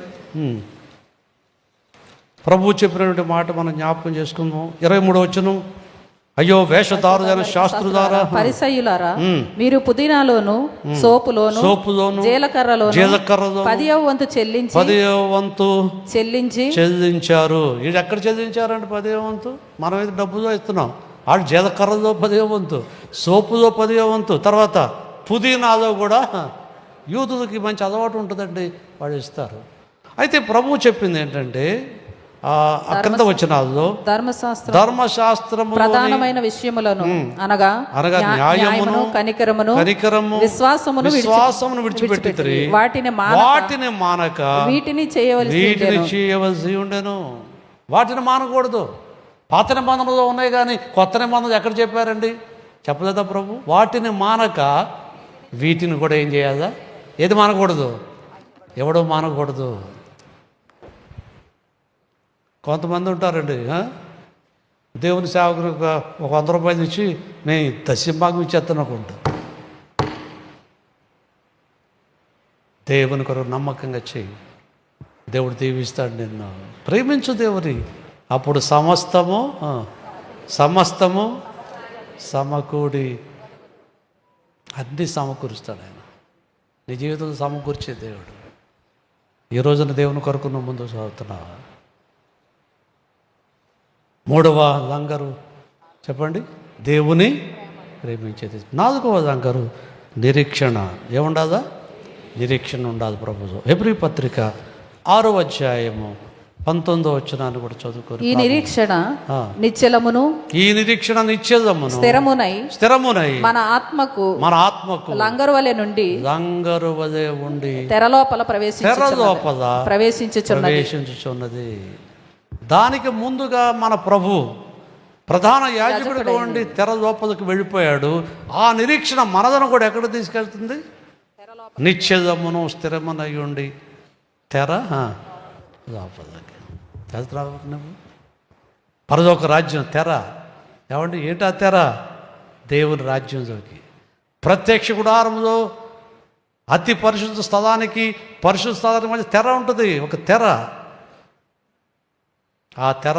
ప్రభువు చెప్పినటువంటి మాట మనం జ్ఞాపకం చేసుకుందాం. 23వ వచనం. అయ్యో వేషధారులైన శాస్త్రులారా, పరిసయ్యులారా, మీరు పుదీనాలోను సోపులోను జీలకర్రలోను 10వ వంతు చెల్లించారు. ఇది ఎక్కడ చెల్లించారంటే 10వ వంతు. మనం ఇది డబ్బులో ఇస్తున్నాం. ఆడు జీలకర్రలో 10వ వంతు, సోపులో 10వ వంతు, తర్వాత పుదీనాలో కూడా. యూదులకి మంచి అలవాటు ఉంటుందండి, వాళ్ళు ఇస్తారు. అయితే ప్రభువు చెప్పింది ఏంటంటే క్రింద వచనాల్లో ధర్మశాస్త్రము ప్రధానమైన విషయములను అనగా న్యాయమును కనికరమును విశ్వాసమును విడిచిపెట్టి వాటిని మానక వీటిని చేయవలసి ఉండెను. వాటిని మానకూడదు. పాత నిబంధనలో ఉన్నాయి కానీ కొత్త నిబంధనలు ఎక్కడ చెప్పారండి? చెప్పలేదా ప్రభు? వాటిని మానక వీటిని కూడా ఏం చేయాలా? ఏది మానకూడదు? ఎవడో మానకూడదు. కొంతమంది ఉంటారండి, దేవుని సేవకుని ఒక 100 రూపాయలు ఇచ్చి నేను దశభాగం ఇచ్చేస్తాను అనుకుంటా. దేవుని కొరకు నమ్మకంగా చేయి, దేవుడు దీవిస్తాడు నిన్ను. ప్రేమించు దేవుని, అప్పుడు సమస్తము సమకూడి అన్నీ సమకూరుస్తాడు ఆయన. నీ జీవితంలో సమకూర్చే దేవుడు. ఈ రోజున దేవుని కొరకు నువ్వు ముందు సాగుతున్నావా? మూడవ లంగరు చెప్పండి, దేవుని ప్రేమించేది. నాలుగవ లంగరు నిరీక్షణ. ఏముండాదా? నిరీక్షణ ఉండాలి ప్రభుత్వం. హెబ్రీ పత్రిక 6వ అధ్యాయము 19వ వచనాన్ని కూడా చదువుకొని. ఈ నిరీక్షణ నిశ్చలమును, ఈ నిరీక్షణ నిశ్చలమును, స్థిరమునై మన ఆత్మకు లంగరు వలె ఉండి తెరలోపల ప్రవేశించుచున్నది. దానికి ముందుగా మన ప్రభు ప్రధాన యాజకుడిగా ఉండి తెర లోపలికి వెళ్ళిపోయాడు. ఆ నిరీక్షణ మనదను కూడా ఎక్కడ తీసుకెళ్తుంది? నిశ్చలమును స్థిరమునై ఉండి తెర లోపలికి వెళ్తున్నావు నువ్వు. పరలోక రాజ్యం తెర. ఏమండి ఏంటా తెర? దేవుని రాజ్యంలోకి. ప్రత్యక్ష గుడారంలో అతి పరిశుద్ధ స్థలానికి మధ్య తెర ఉంటుంది, ఒక తెర. ఆ తెర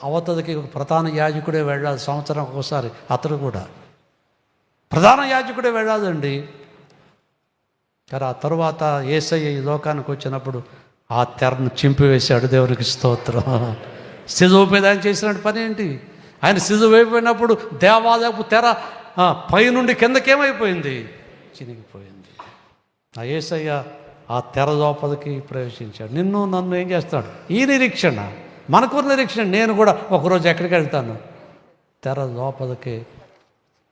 అవతలకి ఒక ప్రధాన యాజకుడే వెళ్ళాలి. సంవత్సరం ఒకసారి అతడు కూడా ప్రధాన యాజకుడే వెళ్ళాలండి. కానీ ఆ తరువాత యేసయ్య ఈ లోకానికి వచ్చినప్పుడు ఆ తెరను చింపివేశాడు. దేవునికి స్తోత్రం. సిలువ మీద ఆయన చేసిన పని ఏంటి? ఆయన సిలువ అయిపోయినప్పుడు దేవాలయపు తెర పైనుండి కిందకేమైపోయింది? చినిగిపోయింది. ఆ యేసయ్య ఆ తెర లోపలికి ప్రవేశించాడు. నిన్ను నన్ను ఏం చేస్తాడు? ఈ నిరీక్షణ, మనకు నిరీక్షణ. నేను కూడా ఒకరోజు ఎక్కడికి వెళ్తాను? తెర లోపలికి,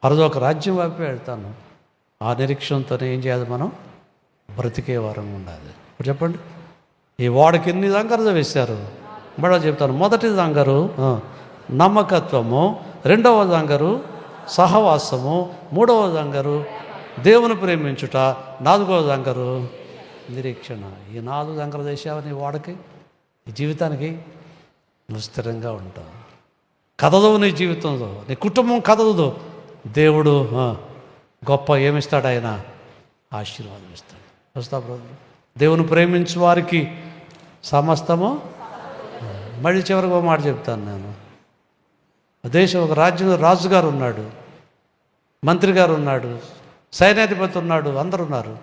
పరలోక రాజ్యం వైపు వెళ్తాను. ఆ నిరీక్షణతో ఏం చేయాలి? మనం బ్రతికే వారం ఉండాలి. ఇప్పుడు చెప్పండి, ఈ వాడికి ఎన్ని లంగరు వేశారు? మళ్ళీ చెప్తాను. మొదటి లంగరు నమ్మకత్వము, రెండవ లంగరు సహవాసము, మూడవ లంగరు దేవుని ప్రేమించుట, నాలుగవ లంగరు నిరీక్షణ. ఈ 4 లంగరు చేసావు నీ వాడికి, ఈ జీవితానికి నువ్వు స్థిరంగా ఉంటావు. కదలవు నీ జీవితంలో, నీ కుటుంబం కదలదు. దేవుడు గొప్ప ఏమిస్తాడు? ఆయన ఆశీర్వాదం ఇస్తాడు. వస్తా బ్రదర్. దేవుని ప్రేమించు వారికి సమస్తము. మళ్ళీ చివరికి ఒక మాట చెప్తాను నేను. దేశం ఒక రాజ్యంలో రాజుగారు ఉన్నాడు, మంత్రి గారు ఉన్నాడు, సైన్యాధిపతి ఉన్నాడు, అందరు ఉన్నారు.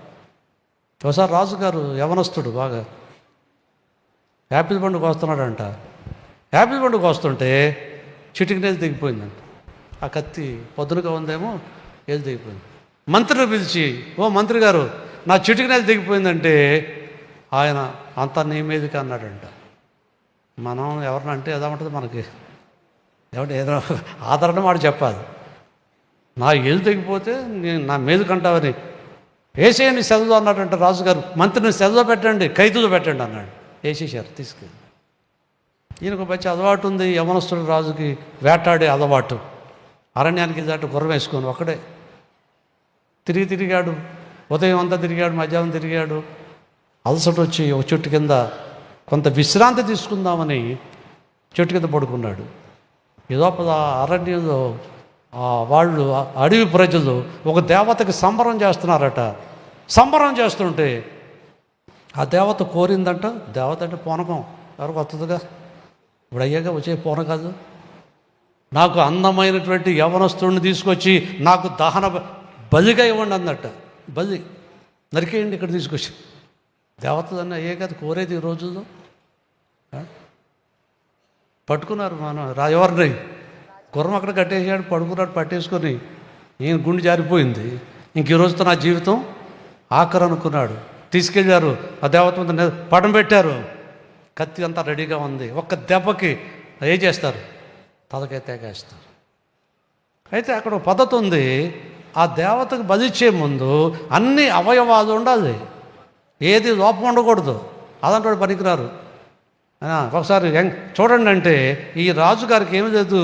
ఒకసారి రాజుగారు యవనస్తుడు, బాగా యాపిల్ పండుగ వస్తున్నాడంట. యాపిల్ పండుగ వస్తుంటే చిటికి నేలు తెగిపోయిందంట. ఆ కత్తి పొద్దునగా ఉందేమో, ఏది తెగిపోయింది. మంత్రిని పిలిచి, ఓ మంత్రి గారు, నా చిటికి నేలు తెగిపోయిందంటే ఆయన అంతా నీ మీదకి అన్నాడంట. మనం ఎవరినంటే ఏదామంటుంది మనకి, ఎవరు ఏదో ఆదరణ మాట చెప్పాలి. నా ఏళ్ళు తెగిపోతే నేను నా మీదకి అంటావని వేసేయని సెలవులో అన్నాడంట రాజుగారు. మంత్రిని సెలవులో పెట్టండి, ఖైదులో పెట్టండి అన్నాడు. వేసేసారు, తీసుకెళ్ళి. ఈయనకు మంచి అలవాటు ఉంది, యవనస్తుడు రాజుకి వేటాడే అలవాటు. అరణ్యానికి దాటి గుర్రం వేసుకొని ఒక్కడే తిరిగాడు. ఉదయం అంతా తిరిగాడు, మధ్యాహ్నం తిరిగాడు. అలసట వచ్చి ఒక చెట్టు కింద కొంత విశ్రాంతి తీసుకుందామని చెట్టు కింద పడుకున్నాడు. ఈ లోపల అరణ్యంలో వాళ్ళు, అడవి ప్రజలు ఒక దేవతకి సంబరం చేస్తున్నారట. సంబరం చేస్తుంటే ఆ దేవత కోరిందంట. దేవత అంటే పూనకం, ఎవరికి వస్తుందిగా? ఇప్పుడు అయ్యాక వచ్చే పూన కాదు. నాకు అందమైనటువంటి యవనస్తుడిని తీసుకొచ్చి నాకు దహన బలిగా ఇవ్వండి అందట. బలి నరికేయండి ఇక్కడ తీసుకొచ్చి. దేవతలన్నీ అయ్యే కదా కోరేది ఈ రోజుల్లో. పట్టుకున్నారు మనం ఎవరిని? గుర్రం అక్కడ కట్టేసాడు, పడుకున్నాడు, పట్టేసుకొని ఈయన గుండె జారిపోయింది. ఇంక ఈ రోజుతో నా జీవితం ఆఖరు అనుకున్నాడు. తీసుకెళ్ళారు, ఆ దేవత మీద పడం పెట్టారు. కత్తి అంతా రెడీగా ఉంది. ఒక్క దెబ్బకి ఏం చేస్తారు? తలకాయ తెగేస్తారు. అయితే అక్కడ ఒక పద్ధతి ఉంది. ఆ దేవతకు బలిచ్చే ముందు అన్ని అవయవాలు ఉండాలి, ఏది లోపం ఉండకూడదు. అదంటే పనికిరారు. ఒకసారి చూడండి అంటే ఈ రాజుగారికి ఏమి లేదు.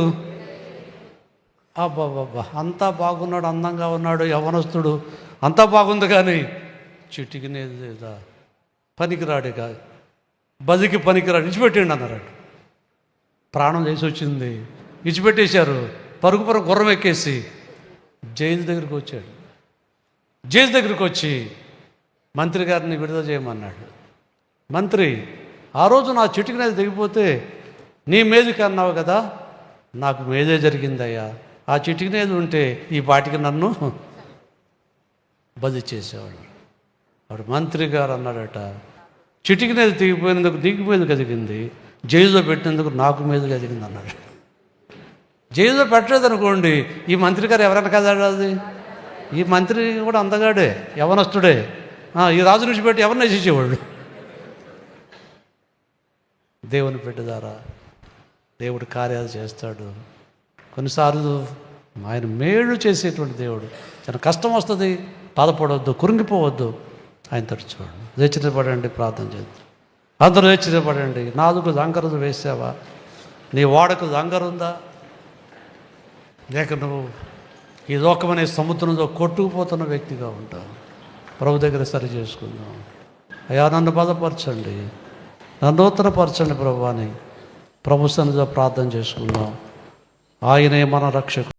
అబ్బాబ్బా, అంతా బాగున్నాడు, అందంగా ఉన్నాడు, యవనస్తుడు, అంతా బాగుంది, కానీ చిటికినేది లేదా, పనికిరాడు, కాదు బలికి పనికిరాడు, ఇచ్చిపెట్టండి అన్నారు. ప్రాణం చేసి వచ్చింది, ఇచ్చిపెట్టేశారు. పరుగు గుర్రం ఎక్కేసి జైలు దగ్గరికి వచ్చాడు. జైలు దగ్గరికి వచ్చి మంత్రి గారిని విడుదల చేయమన్నాడు. మంత్రి, ఆ రోజు నా చిటికినది దిగిపోతే నీ మీదకి అన్నావు కదా, నాకు మీదే జరిగిందయ్యా. ఆ చిటికినేది ఉంటే ఈ పాటికి నన్ను బది చేసేవాడు. వాడు మంత్రి గారు అన్నాడట, చిటికినేది దిగిపోయినందుకు నీకు మీద కలిగింది, జైల్లో పెట్టినందుకు నాకు మీద కలిగింది అన్నాడు. జైల్లో పెట్టలేదనుకోండి, ఈ మంత్రి గారు ఎవరైనా కదాడాది? ఈ మంత్రి కూడా అందగాడే, యవనస్తుడే. ఈ రాజు నుంచి పెట్టి ఎవరిని వేసేసేవాళ్ళు. దేవుని బిడ్డలారా, దేవుడు కార్యాలు చేస్తాడు. కొన్నిసార్లు ఆయన మేలు చేసేటువంటి దేవుడు. చాలా కష్టం వస్తుంది, బాధపడవద్దు, కురింగిపోవద్దు, ఆయన తోటి చూడండి. హెచ్చరిపడండి, ప్రార్థన చేద్దాం. అందరూ హెచ్చరిపడండి. నాదుకు దంగరు వేసావా? నీ వాడకు దంగరుందా? లేక నువ్వు ఈ లోకమనే సముద్రంలో కొట్టుకుపోతున్న వ్యక్తిగా ఉంటావు. ప్రభు దగ్గర సరి చేసుకుందాం. అయ్యా, నన్ను బలపరచండి, నన్ను నూతనపరచండి ప్రభు అని ప్రభు సన్నిధిలో ప్రార్థన చేసుకుందాం. ఆయనే మన రక్షకుడు.